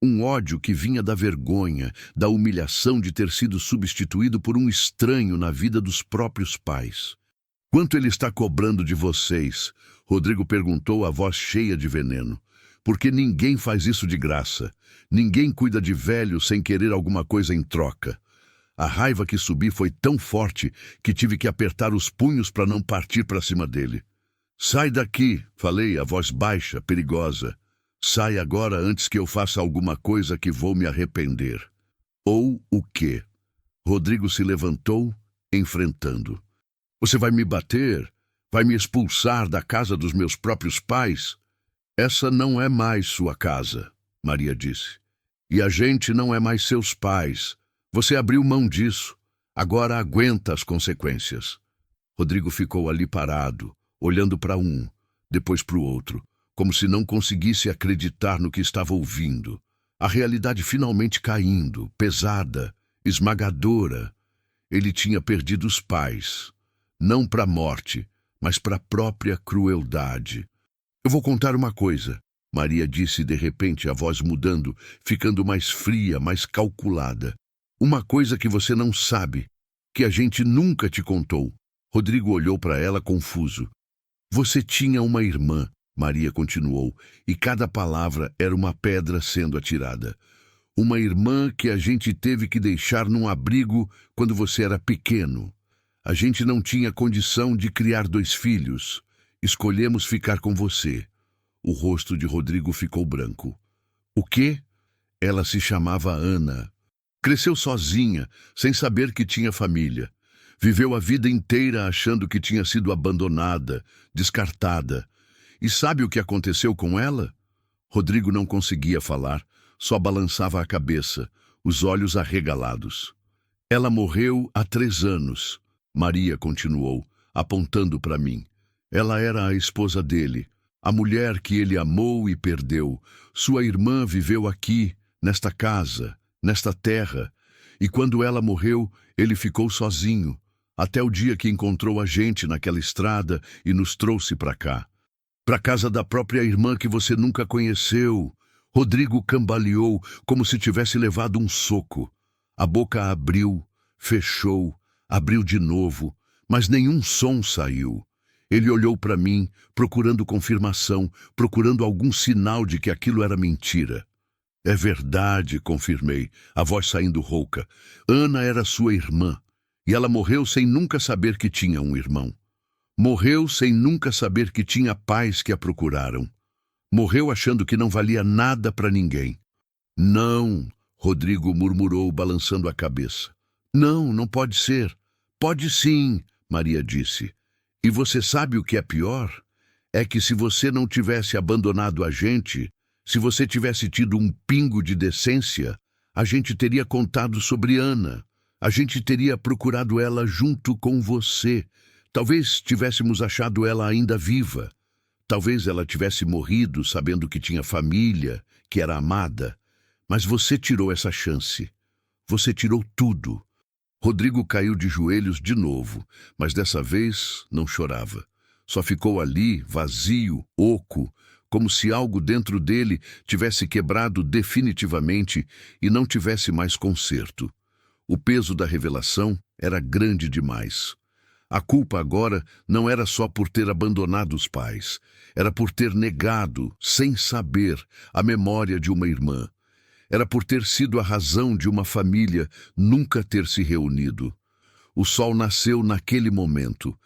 Um ódio que vinha da vergonha, da humilhação de ter sido substituído por um estranho na vida dos próprios pais. Quanto ele está cobrando de vocês? Rodrigo perguntou, a voz cheia de veneno. Porque ninguém faz isso de graça. Ninguém cuida de velho sem querer alguma coisa em troca. A raiva que subi foi tão forte que tive que apertar os punhos para não partir para cima dele. Sai daqui, falei, a voz baixa, perigosa. Sai agora antes que eu faça alguma coisa que vou me arrepender. Ou o quê? Rodrigo se levantou, enfrentando. Você vai me bater? Vai me expulsar da casa dos meus próprios pais? Essa não é mais sua casa, Maria disse. E a gente não é mais seus pais. Você abriu mão disso. Agora aguenta as consequências. Rodrigo ficou ali parado, olhando para um, depois para o outro, como se não conseguisse acreditar no que estava ouvindo. A realidade finalmente caindo, pesada, esmagadora. Ele tinha perdido os pais, não para a morte, mas para a própria crueldade. Eu vou contar uma coisa, Maria disse de repente, a voz mudando, ficando mais fria, mais calculada. Uma coisa que você não sabe, que a gente nunca te contou. Rodrigo olhou para ela confuso. Você tinha uma irmã, Maria continuou, e cada palavra era uma pedra sendo atirada. Uma irmã que a gente teve que deixar num abrigo quando você era pequeno. A gente não tinha condição de criar 2 filhos. Escolhemos ficar com você. O rosto de Rodrigo ficou branco. O quê? Ela se chamava Ana. Cresceu sozinha, sem saber que tinha família. Viveu a vida inteira achando que tinha sido abandonada, descartada. E sabe o que aconteceu com ela? Rodrigo não conseguia falar, só balançava a cabeça, os olhos arregalados. Ela morreu há 3 anos, Maria continuou, apontando para mim. Ela era a esposa dele, a mulher que ele amou e perdeu. Sua irmã viveu aqui, nesta casa, nesta terra, e quando ela morreu, ele ficou sozinho, até o dia que encontrou a gente naquela estrada e nos trouxe para cá. Para casa da própria irmã que você nunca conheceu. Rodrigo cambaleou como se tivesse levado um soco. A boca abriu, fechou, abriu de novo, mas nenhum som saiu. Ele olhou para mim, procurando confirmação, procurando algum sinal de que aquilo era mentira. É verdade, confirmei, a voz saindo rouca. Ana era sua irmã, e ela morreu sem nunca saber que tinha um irmão. Morreu sem nunca saber que tinha pais que a procuraram. Morreu achando que não valia nada para ninguém. Não, Rodrigo murmurou, balançando a cabeça. Não, não pode ser. Pode sim, Maria disse. E você sabe o que é pior? É que se você não tivesse abandonado a gente, se você tivesse tido um pingo de decência, a gente teria contado sobre Ana. A gente teria procurado ela junto com você. Talvez tivéssemos achado ela ainda viva. Talvez ela tivesse morrido sabendo que tinha família, que era amada. Mas você tirou essa chance. Você tirou tudo. Rodrigo caiu de joelhos de novo, mas dessa vez não chorava. Só ficou ali, vazio, oco, como se algo dentro dele tivesse quebrado definitivamente e não tivesse mais conserto. O peso da revelação era grande demais. A culpa agora não era só por ter abandonado os pais, era por ter negado, sem saber, a memória de uma irmã. Era por ter sido a razão de uma família nunca ter se reunido. O sol nasceu naquele momento.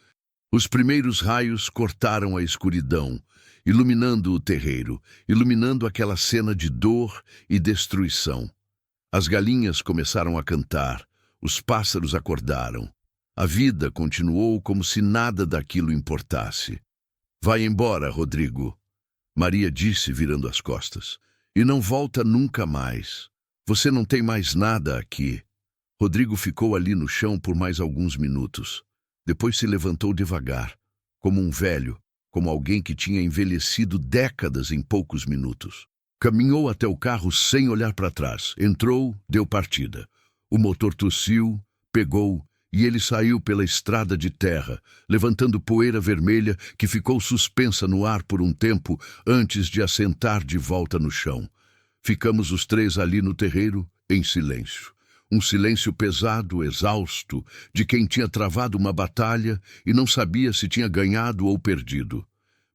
Os primeiros raios cortaram a escuridão, iluminando o terreiro, iluminando aquela cena de dor e destruição. As galinhas começaram a cantar, os pássaros acordaram. A vida continuou como se nada daquilo importasse. Vai embora, Rodrigo, Maria disse, virando as costas. E não volta nunca mais. Você não tem mais nada aqui. Rodrigo ficou ali no chão por mais alguns minutos. Depois se levantou devagar, como um velho, como alguém que tinha envelhecido décadas em poucos minutos. Caminhou até o carro sem olhar para trás. Entrou, deu partida. O motor tossiu, pegou, e ele saiu pela estrada de terra, levantando poeira vermelha que ficou suspensa no ar por um tempo antes de assentar de volta no chão. Ficamos os três ali no terreiro, em silêncio. Um silêncio pesado, exausto, de quem tinha travado uma batalha e não sabia se tinha ganhado ou perdido.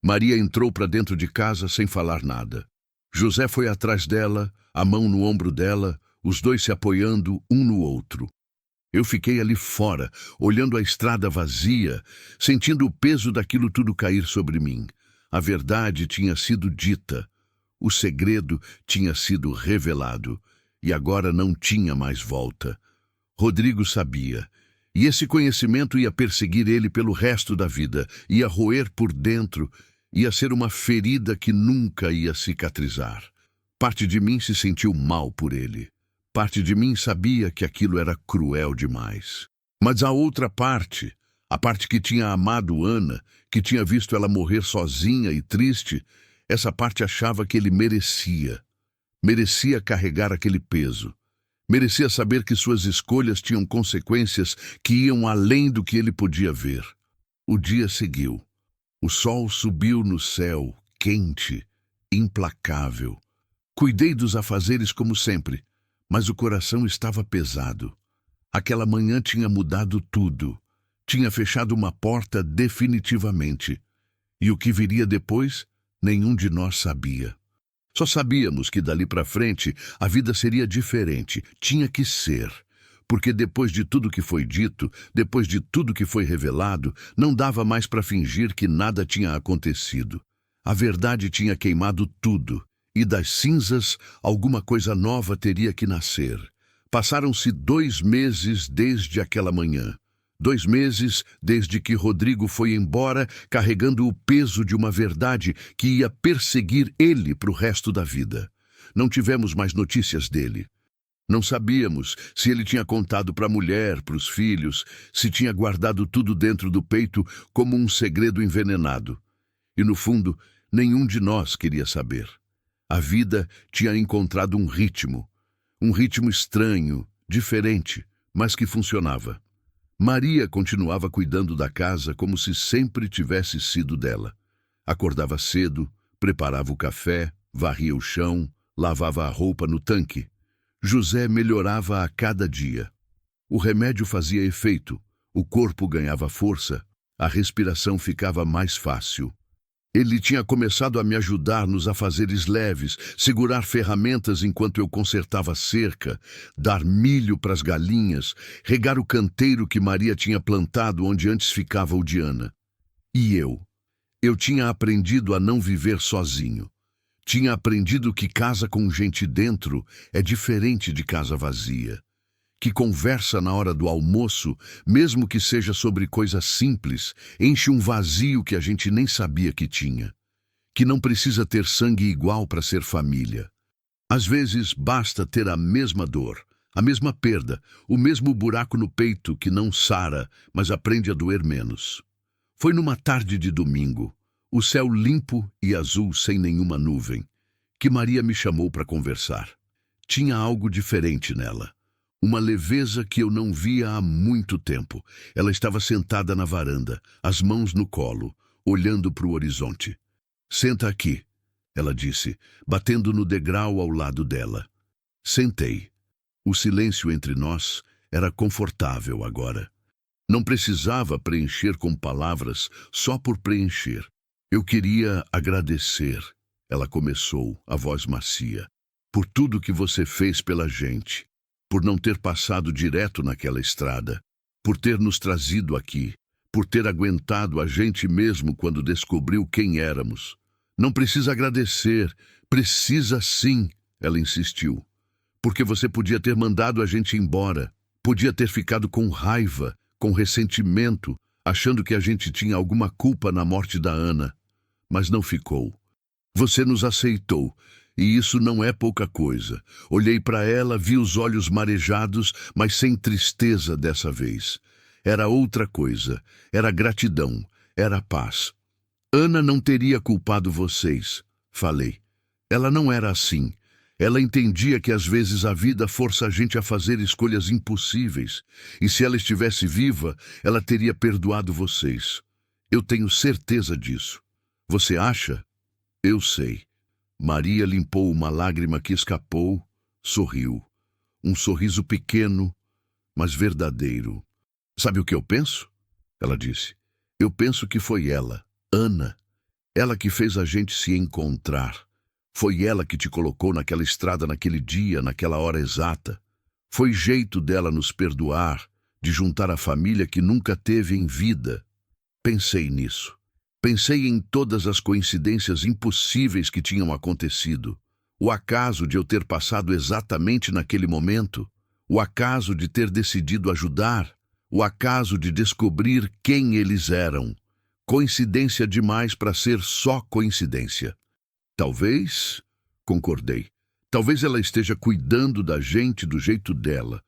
Maria entrou para dentro de casa sem falar nada. José foi atrás dela, a mão no ombro dela, os dois se apoiando um no outro. Eu fiquei ali fora, olhando a estrada vazia, sentindo o peso daquilo tudo cair sobre mim. A verdade tinha sido dita. O segredo tinha sido revelado. E agora não tinha mais volta. Rodrigo sabia. E esse conhecimento ia perseguir ele pelo resto da vida. Ia roer por dentro. Ia ser uma ferida que nunca ia cicatrizar. Parte de mim se sentiu mal por ele. Parte de mim sabia que aquilo era cruel demais. Mas a outra parte, a parte que tinha amado Ana, que tinha visto ela morrer sozinha e triste, essa parte achava que ele merecia. Merecia carregar aquele peso. Merecia saber que suas escolhas tinham consequências que iam além do que ele podia ver. O dia seguiu. O sol subiu no céu, quente, implacável. Cuidei dos afazeres como sempre, mas o coração estava pesado. Aquela manhã tinha mudado tudo. Tinha fechado uma porta definitivamente. E o que viria depois, nenhum de nós sabia. Só sabíamos que dali para frente a vida seria diferente. Tinha que ser. Porque depois de tudo que foi dito, depois de tudo que foi revelado, não dava mais para fingir que nada tinha acontecido. A verdade tinha queimado tudo. E das cinzas, alguma coisa nova teria que nascer. Passaram-se 2 meses desde aquela manhã. 2 meses desde que Rodrigo foi embora, carregando o peso de uma verdade que ia perseguir ele para o resto da vida. Não tivemos mais notícias dele. Não sabíamos se ele tinha contado para a mulher, para os filhos, se tinha guardado tudo dentro do peito como um segredo envenenado. E, no fundo, nenhum de nós queria saber. A vida tinha encontrado um ritmo. Um ritmo estranho, diferente, mas que funcionava. Maria continuava cuidando da casa como se sempre tivesse sido dela. Acordava cedo, preparava o café, varria o chão, lavava a roupa no tanque. José melhorava a cada dia. O remédio fazia efeito, o corpo ganhava força, a respiração ficava mais fácil. Ele tinha começado a me ajudar nos afazeres leves, segurar ferramentas enquanto eu consertava a cerca, dar milho para as galinhas, regar o canteiro que Maria tinha plantado onde antes ficava o Diana. E eu tinha aprendido a não viver sozinho. Tinha aprendido que casa com gente dentro é diferente de casa vazia. Que conversa na hora do almoço, mesmo que seja sobre coisas simples, enche um vazio que a gente nem sabia que tinha. Que não precisa ter sangue igual para ser família. Às vezes basta ter a mesma dor, a mesma perda, o mesmo buraco no peito que não sara, mas aprende a doer menos. Foi numa tarde de domingo, o céu limpo e azul sem nenhuma nuvem, que Maria me chamou para conversar. Tinha algo diferente nela. Uma leveza que eu não via há muito tempo. Ela estava sentada na varanda, as mãos no colo, olhando para o horizonte. "Senta aqui", ela disse, batendo no degrau ao lado dela. Sentei. O silêncio entre nós era confortável agora. Não precisava preencher com palavras só por preencher. "Eu queria agradecer", ela começou, a voz macia, "por tudo que você fez pela gente. Por não ter passado direto naquela estrada, por ter nos trazido aqui, por ter aguentado a gente mesmo quando descobriu quem éramos. Não precisa agradecer, precisa sim", ela insistiu. "Porque você podia ter mandado a gente embora, podia ter ficado com raiva, com ressentimento, achando que a gente tinha alguma culpa na morte da Ana. Mas não ficou. Você nos aceitou. E isso não é pouca coisa." Olhei para ela, vi os olhos marejados, mas sem tristeza dessa vez. Era outra coisa, era gratidão, era paz. "Ana não teria culpado vocês", falei. Ela não era assim. Ela entendia que às vezes a vida força a gente a fazer escolhas impossíveis, e se ela estivesse viva, ela teria perdoado vocês. Eu tenho certeza disso. Você acha? Eu sei. Maria limpou uma lágrima que escapou, sorriu. Um sorriso pequeno, mas verdadeiro. "Sabe o que eu penso?" ela disse. "Eu penso que foi ela, Ana. Ela que fez a gente se encontrar. Foi ela que te colocou naquela estrada naquele dia, naquela hora exata. Foi jeito dela nos perdoar, de juntar a família que nunca teve em vida." Pensei nisso. Pensei em todas as coincidências impossíveis que tinham acontecido. O acaso de eu ter passado exatamente naquele momento. O acaso de ter decidido ajudar. O acaso de descobrir quem eles eram. Coincidência demais para ser só coincidência. "Talvez", concordei. "Talvez ela esteja cuidando da gente do jeito dela."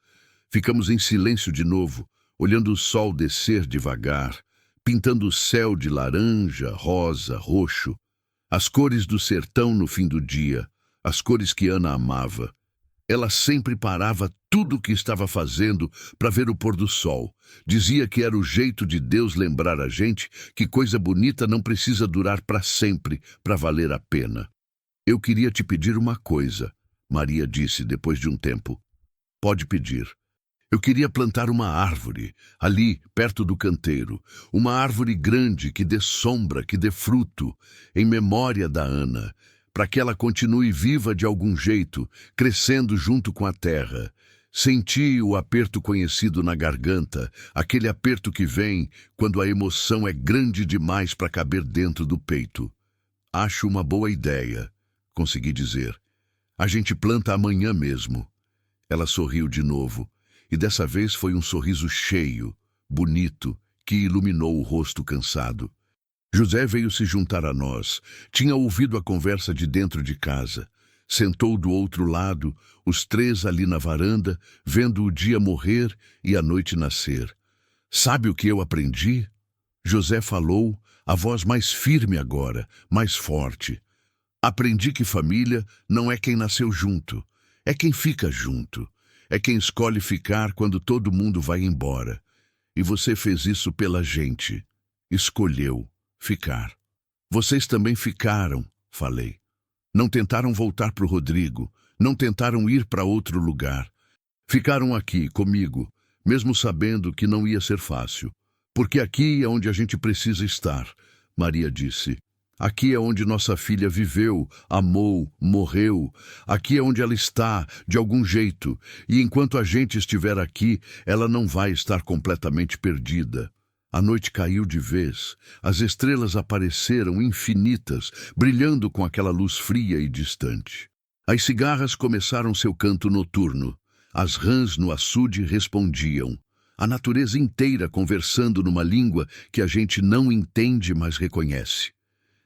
Ficamos em silêncio de novo, olhando o sol descer devagar, pintando o céu de laranja, rosa, roxo, as cores do sertão no fim do dia, as cores que Ana amava. Ela sempre parava tudo o que estava fazendo para ver o pôr do sol. Dizia que era o jeito de Deus lembrar a gente que coisa bonita não precisa durar para sempre, para valer a pena. "Eu queria te pedir uma coisa", Maria disse depois de um tempo. "Pode pedir." "Eu queria plantar uma árvore, ali, perto do canteiro. Uma árvore grande que dê sombra, que dê fruto, em memória da Ana, para que ela continue viva de algum jeito, crescendo junto com a terra." Senti o aperto conhecido na garganta, aquele aperto que vem quando a emoção é grande demais para caber dentro do peito. "Acho uma boa ideia", consegui dizer. "A gente planta amanhã mesmo." Ela sorriu de novo. E dessa vez foi um sorriso cheio, bonito, que iluminou o rosto cansado. José veio se juntar a nós. Tinha ouvido a conversa de dentro de casa. Sentou do outro lado, os três ali na varanda, vendo o dia morrer e a noite nascer. "Sabe o que eu aprendi?" José falou, a voz mais firme agora, mais forte. "Aprendi que família não é quem nasceu junto. É quem fica junto. É quem escolhe ficar quando todo mundo vai embora. E você fez isso pela gente. Escolheu ficar. Vocês também ficaram, falei. Não tentaram voltar para o Rodrigo. Não tentaram ir para outro lugar. Ficaram aqui, comigo, mesmo sabendo que não ia ser fácil. Porque aqui é onde a gente precisa estar, Maria disse. Aqui é onde nossa filha viveu, amou, morreu. Aqui é onde ela está, de algum jeito. E enquanto a gente estiver aqui, ela não vai estar completamente perdida. A noite caiu de vez. As estrelas apareceram infinitas, brilhando com aquela luz fria e distante. As cigarras começaram seu canto noturno. As rãs no açude respondiam. A natureza inteira conversando numa língua que a gente não entende, mas reconhece.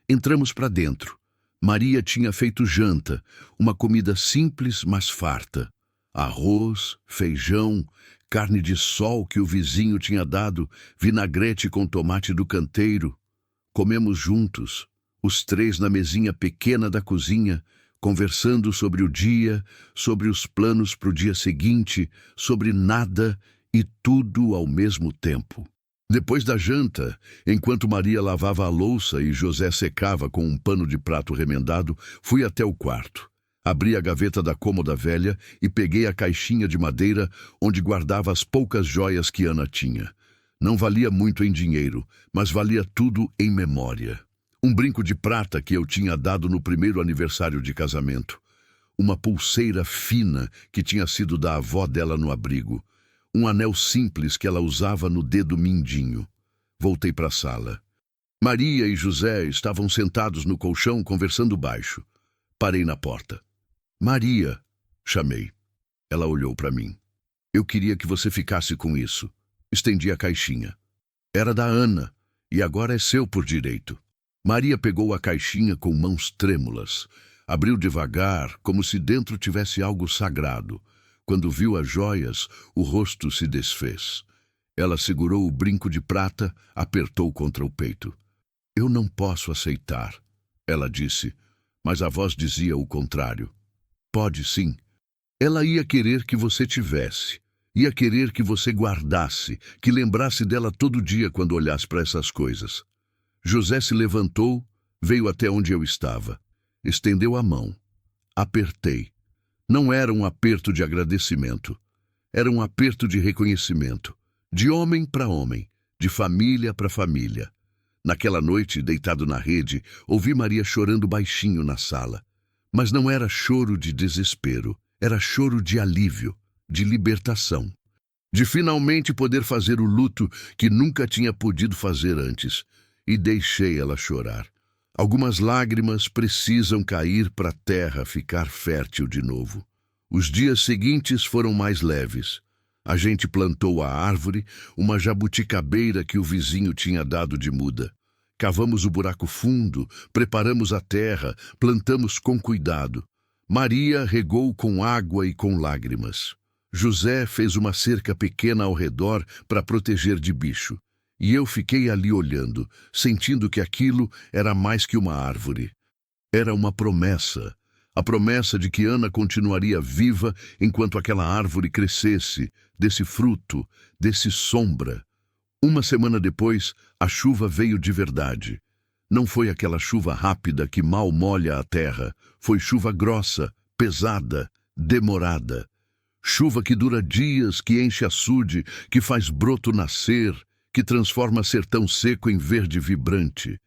Entramos para dentro. Maria tinha feito janta, uma comida simples, mas farta. Arroz, feijão, carne de sol que o vizinho tinha dado, vinagrete com tomate do canteiro. Comemos juntos, os três na mesinha pequena da cozinha, conversando sobre o dia, sobre os planos para o dia seguinte, sobre nada e tudo ao mesmo tempo. Depois da janta, enquanto Maria lavava a louça e José secava com um pano de prato remendado, fui até o quarto. Abri a gaveta da cômoda velha e peguei a caixinha de madeira onde guardava as poucas joias que Ana tinha. Não valia muito em dinheiro, mas valia tudo em memória. Um brinco de prata que eu tinha dado no primeiro aniversário de casamento. Uma pulseira fina que tinha sido da avó dela no abrigo. Um anel simples que ela usava no dedo mindinho. Voltei para a sala. Maria e José estavam sentados no colchão conversando baixo. Parei na porta. Maria, chamei. Ela olhou para mim. Eu queria que você ficasse com isso. Estendi a caixinha. Era da Ana, e agora é seu por direito. Maria pegou a caixinha com mãos trêmulas. Abriu devagar, como se dentro tivesse algo sagrado. Quando viu as joias, o rosto se desfez. Ela segurou o brinco de prata, apertou contra o peito. Eu não posso aceitar, ela disse, mas a voz dizia o contrário. Pode sim. Ela ia querer que você tivesse. Ia querer que você guardasse, que lembrasse dela todo dia quando olhasse para essas coisas. José se levantou, veio até onde eu estava. Estendeu a mão. Apertei. Não era um aperto de agradecimento. Era um aperto de reconhecimento. De homem para homem. De família para família. Naquela noite, deitado na rede, ouvi Maria chorando baixinho na sala. Mas não era choro de desespero. Era choro de alívio, de libertação. De finalmente poder fazer o luto que nunca tinha podido fazer antes. E deixei ela chorar. Algumas lágrimas precisam cair para a terra ficar fértil de novo. Os dias seguintes foram mais leves. A gente plantou a árvore, uma jabuticabeira que o vizinho tinha dado de muda. Cavamos o buraco fundo, preparamos a terra, plantamos com cuidado. Maria regou com água e com lágrimas. José fez uma cerca pequena ao redor para proteger de bicho. E eu fiquei ali olhando, sentindo que aquilo era mais que uma árvore. Era uma promessa. A promessa de que Ana continuaria viva enquanto aquela árvore crescesse, desse fruto, desse sombra. Uma semana depois, a chuva veio de verdade. Não foi aquela chuva rápida que mal molha a terra. Foi chuva grossa, pesada, demorada. Chuva que dura dias, que enche açude, que faz broto nascer, que transforma sertão seco em verde vibrante.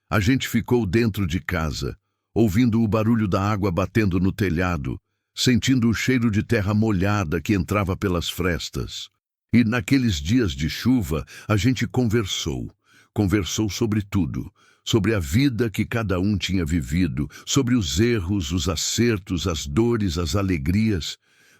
A gente ficou dentro de casa, ouvindo o barulho da água batendo no telhado, sentindo o cheiro de terra molhada que entrava pelas frestas. E naqueles dias de chuva, a gente conversou sobre tudo, sobre a vida que cada um tinha vivido, sobre os erros, os acertos, as dores, as alegrias.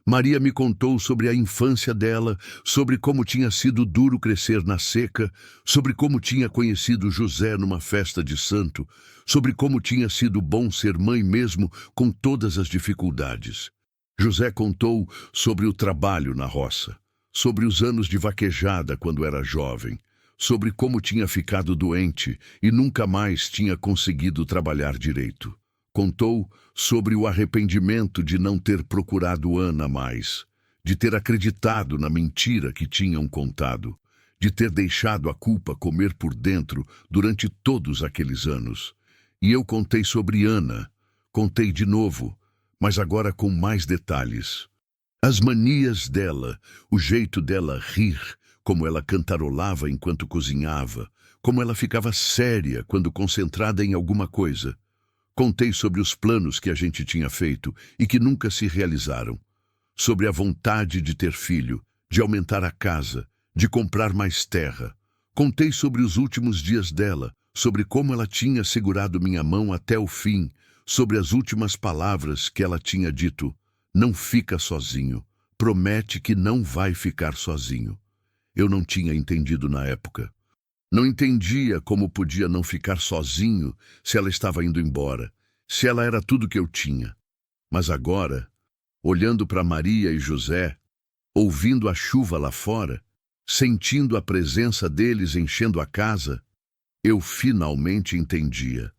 Maria me contou sobre a infância dela, sobre como tinha sido duro crescer na seca, sobre como tinha conhecido José numa festa de santo, sobre como tinha sido bom ser mãe mesmo com todas as dificuldades. José contou sobre o trabalho na roça, sobre os anos de vaquejada quando era jovem, sobre como tinha ficado doente e nunca mais tinha conseguido trabalhar direito. Contou sobre o arrependimento de não ter procurado Ana mais, de ter acreditado na mentira que tinham contado, de ter deixado a culpa comer por dentro durante todos aqueles anos. E eu contei sobre Ana, contei de novo, mas agora com mais detalhes. As manias dela, o jeito dela rir, como ela cantarolava enquanto cozinhava, como ela ficava séria quando concentrada em alguma coisa. Contei sobre os planos que a gente tinha feito e que nunca se realizaram. Sobre a vontade de ter filho, de aumentar a casa, de comprar mais terra. Contei sobre os últimos dias dela, sobre como ela tinha segurado minha mão até o fim, sobre as últimas palavras que ela tinha dito. Não fica sozinho. Promete que não vai ficar sozinho. Eu não tinha entendido na época. Não entendia como podia não ficar sozinho se ela estava indo embora, se ela era tudo que eu tinha. Mas agora, olhando para Maria e José, ouvindo a chuva lá fora, sentindo a presença deles enchendo a casa, eu finalmente entendia.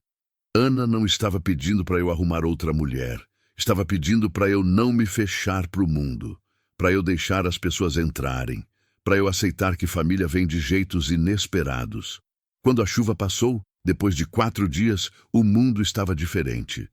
Ana não estava pedindo para eu arrumar outra mulher. Estava pedindo para eu não me fechar para o mundo, para eu deixar as pessoas entrarem, para eu aceitar que família vem de jeitos inesperados. Quando a chuva passou, depois de 4 dias, o mundo estava diferente.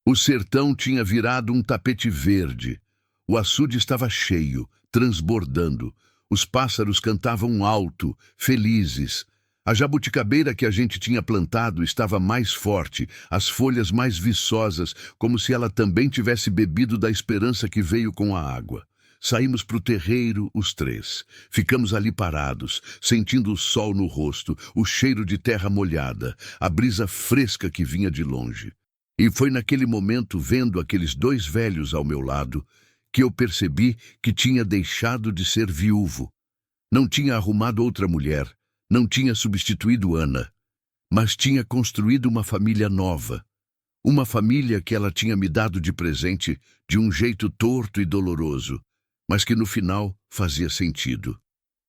O sertão tinha virado um tapete verde. O açude estava cheio, transbordando. Os pássaros cantavam alto, felizes. A jabuticabeira que a gente tinha plantado estava mais forte, as folhas mais viçosas, como se ela também tivesse bebido da esperança que veio com a água. Saímos para o terreiro, os 3. Ficamos ali parados, sentindo o sol no rosto, o cheiro de terra molhada, a brisa fresca que vinha de longe. E foi naquele momento, vendo aqueles 2 velhos ao meu lado, que eu percebi que tinha deixado de ser viúvo. Não tinha arrumado outra mulher, não tinha substituído Ana, mas tinha construído uma família nova. Uma família que ela tinha me dado de presente de um jeito torto e doloroso, mas que no final fazia sentido.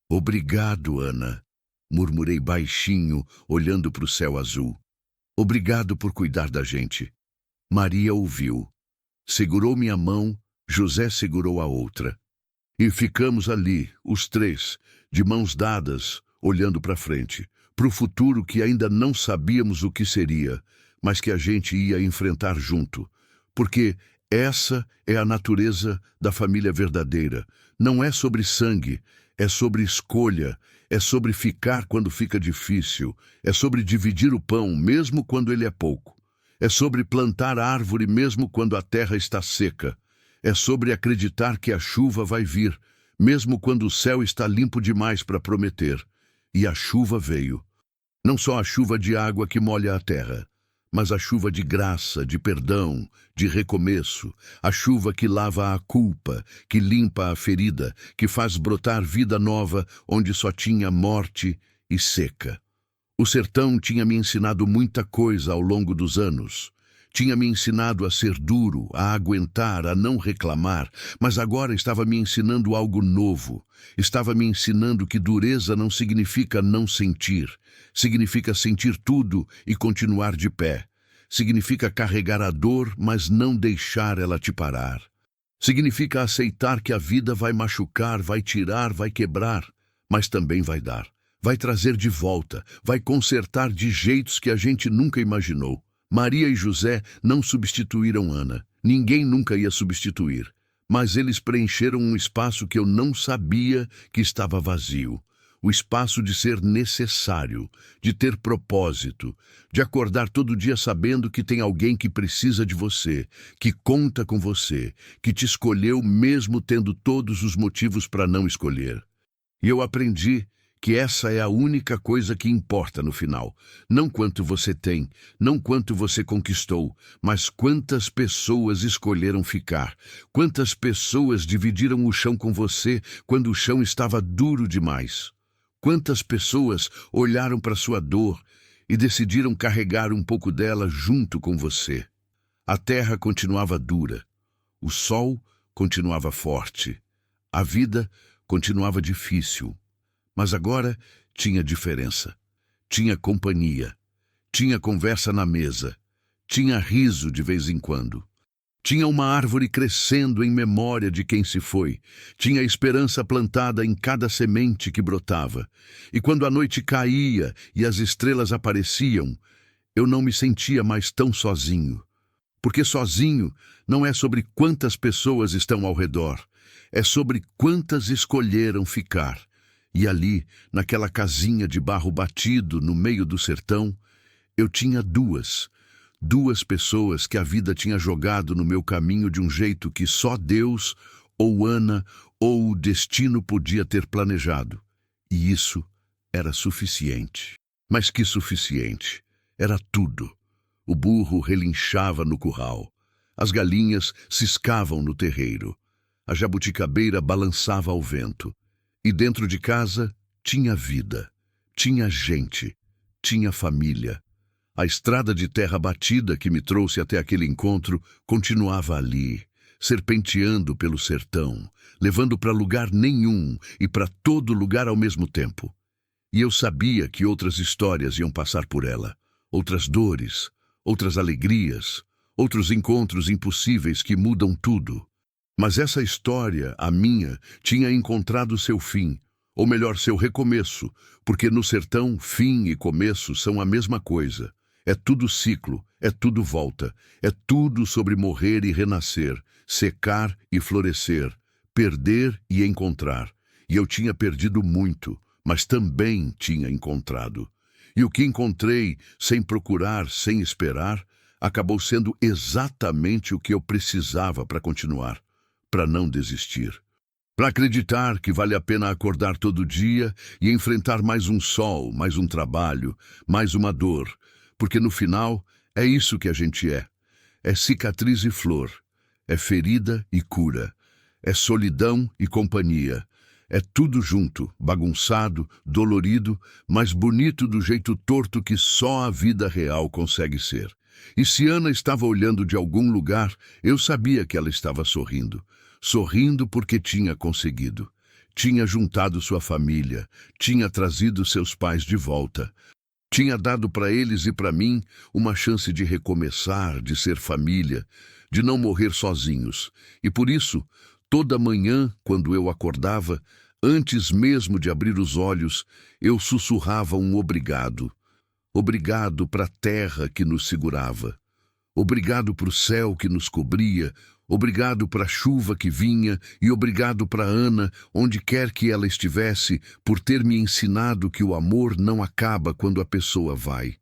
Obrigado, Ana, murmurei baixinho, olhando para o céu azul. Obrigado por cuidar da gente. Maria ouviu. Segurou minha mão, José segurou a outra. E ficamos ali, os 3, de mãos dadas, olhando para frente, para o futuro que ainda não sabíamos o que seria, mas que a gente ia enfrentar junto. Porque essa é a natureza da família verdadeira. Não é sobre sangue, é sobre escolha, é sobre ficar quando fica difícil, é sobre dividir o pão mesmo quando ele é pouco. É sobre plantar árvore mesmo quando a terra está seca. É sobre acreditar que a chuva vai vir, mesmo quando o céu está limpo demais para prometer. E a chuva veio. Não só a chuva de água que molha a terra, mas a chuva de graça, de perdão, de recomeço, a chuva que lava a culpa, que limpa a ferida, que faz brotar vida nova onde só tinha morte e seca. O sertão tinha me ensinado muita coisa ao longo dos anos. Tinha me ensinado a ser duro, a aguentar, a não reclamar, mas agora estava me ensinando algo novo. Estava me ensinando que dureza não significa não sentir. Significa sentir tudo e continuar de pé. Significa carregar a dor, mas não deixar ela te parar. Significa aceitar que a vida vai machucar, vai tirar, vai quebrar, mas também vai dar. Vai trazer de volta, vai consertar de jeitos que a gente nunca imaginou. Maria e José não substituíram Ana. Ninguém nunca ia substituir. Mas eles preencheram um espaço que eu não sabia que estava vazio. O espaço de ser necessário, de ter propósito, de acordar todo dia sabendo que tem alguém que precisa de você, que conta com você, que te escolheu mesmo tendo todos os motivos para não escolher. E eu aprendi que essa é a única coisa que importa no final. Não quanto você tem, não quanto você conquistou, mas quantas pessoas escolheram ficar. Quantas pessoas dividiram o chão com você quando o chão estava duro demais. Quantas pessoas olharam para sua dor e decidiram carregar um pouco dela junto com você. A terra continuava dura. O sol continuava forte. A vida continuava difícil. Mas agora tinha diferença, tinha companhia, tinha conversa na mesa, Tinha riso de vez em quando. Tinha uma árvore crescendo em memória de quem se foi. Tinha esperança plantada em cada semente que brotava. E quando a noite caía e as estrelas apareciam, eu não me sentia mais tão sozinho. Porque sozinho não é sobre quantas pessoas estão ao redor, é sobre quantas escolheram ficar. E ali, naquela casinha de barro batido no meio do sertão, eu tinha duas pessoas que a vida tinha jogado no meu caminho de um jeito que só Deus, ou Ana, ou o destino podia ter planejado. E isso era suficiente. Mas que suficiente! Era tudo. O burro relinchava no curral. As galinhas ciscavam no terreiro. A jabuticabeira balançava ao vento. E dentro de casa tinha vida, tinha gente, tinha família. A estrada de terra batida que me trouxe até aquele encontro continuava ali, serpenteando pelo sertão, levando para lugar nenhum e para todo lugar ao mesmo tempo. E eu sabia que outras histórias iam passar por ela, outras dores, outras alegrias, outros encontros impossíveis que mudam tudo. Mas essa história, a minha, tinha encontrado seu fim, ou melhor, seu recomeço, porque no sertão, fim e começo são a mesma coisa. É tudo ciclo, é tudo volta, é tudo sobre morrer e renascer, secar e florescer, perder e encontrar. E eu tinha perdido muito, mas também tinha encontrado. E o que encontrei, sem procurar, sem esperar, acabou sendo exatamente o que eu precisava para continuar, para não desistir. Para acreditar que vale a pena acordar todo dia e enfrentar mais um sol, mais um trabalho, mais uma dor, porque no final é isso que a gente é. É cicatriz e flor, é ferida e cura, é solidão e companhia. É tudo junto, bagunçado, dolorido, mas bonito do jeito torto que só a vida real consegue ser. E se Ana estava olhando de algum lugar, eu sabia que ela estava sorrindo. Sorrindo porque tinha conseguido. Tinha juntado sua família, tinha trazido seus pais de volta. Tinha dado para eles e para mim uma chance de recomeçar, de ser família, de não morrer sozinhos. E por isso, toda manhã, quando eu acordava, antes mesmo de abrir os olhos, eu sussurrava um obrigado. Obrigado para a terra que nos segurava. Obrigado para o céu que nos cobria. Obrigado para a chuva que vinha e obrigado para Ana, onde quer que ela estivesse, por ter me ensinado que o amor não acaba quando a pessoa vai.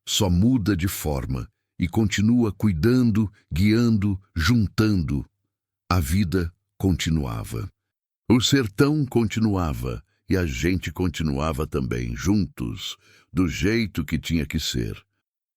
Só muda de forma e continua cuidando, guiando, juntando. A vida continuava. O sertão continuava e a gente continuava também, juntos, do jeito que tinha que ser.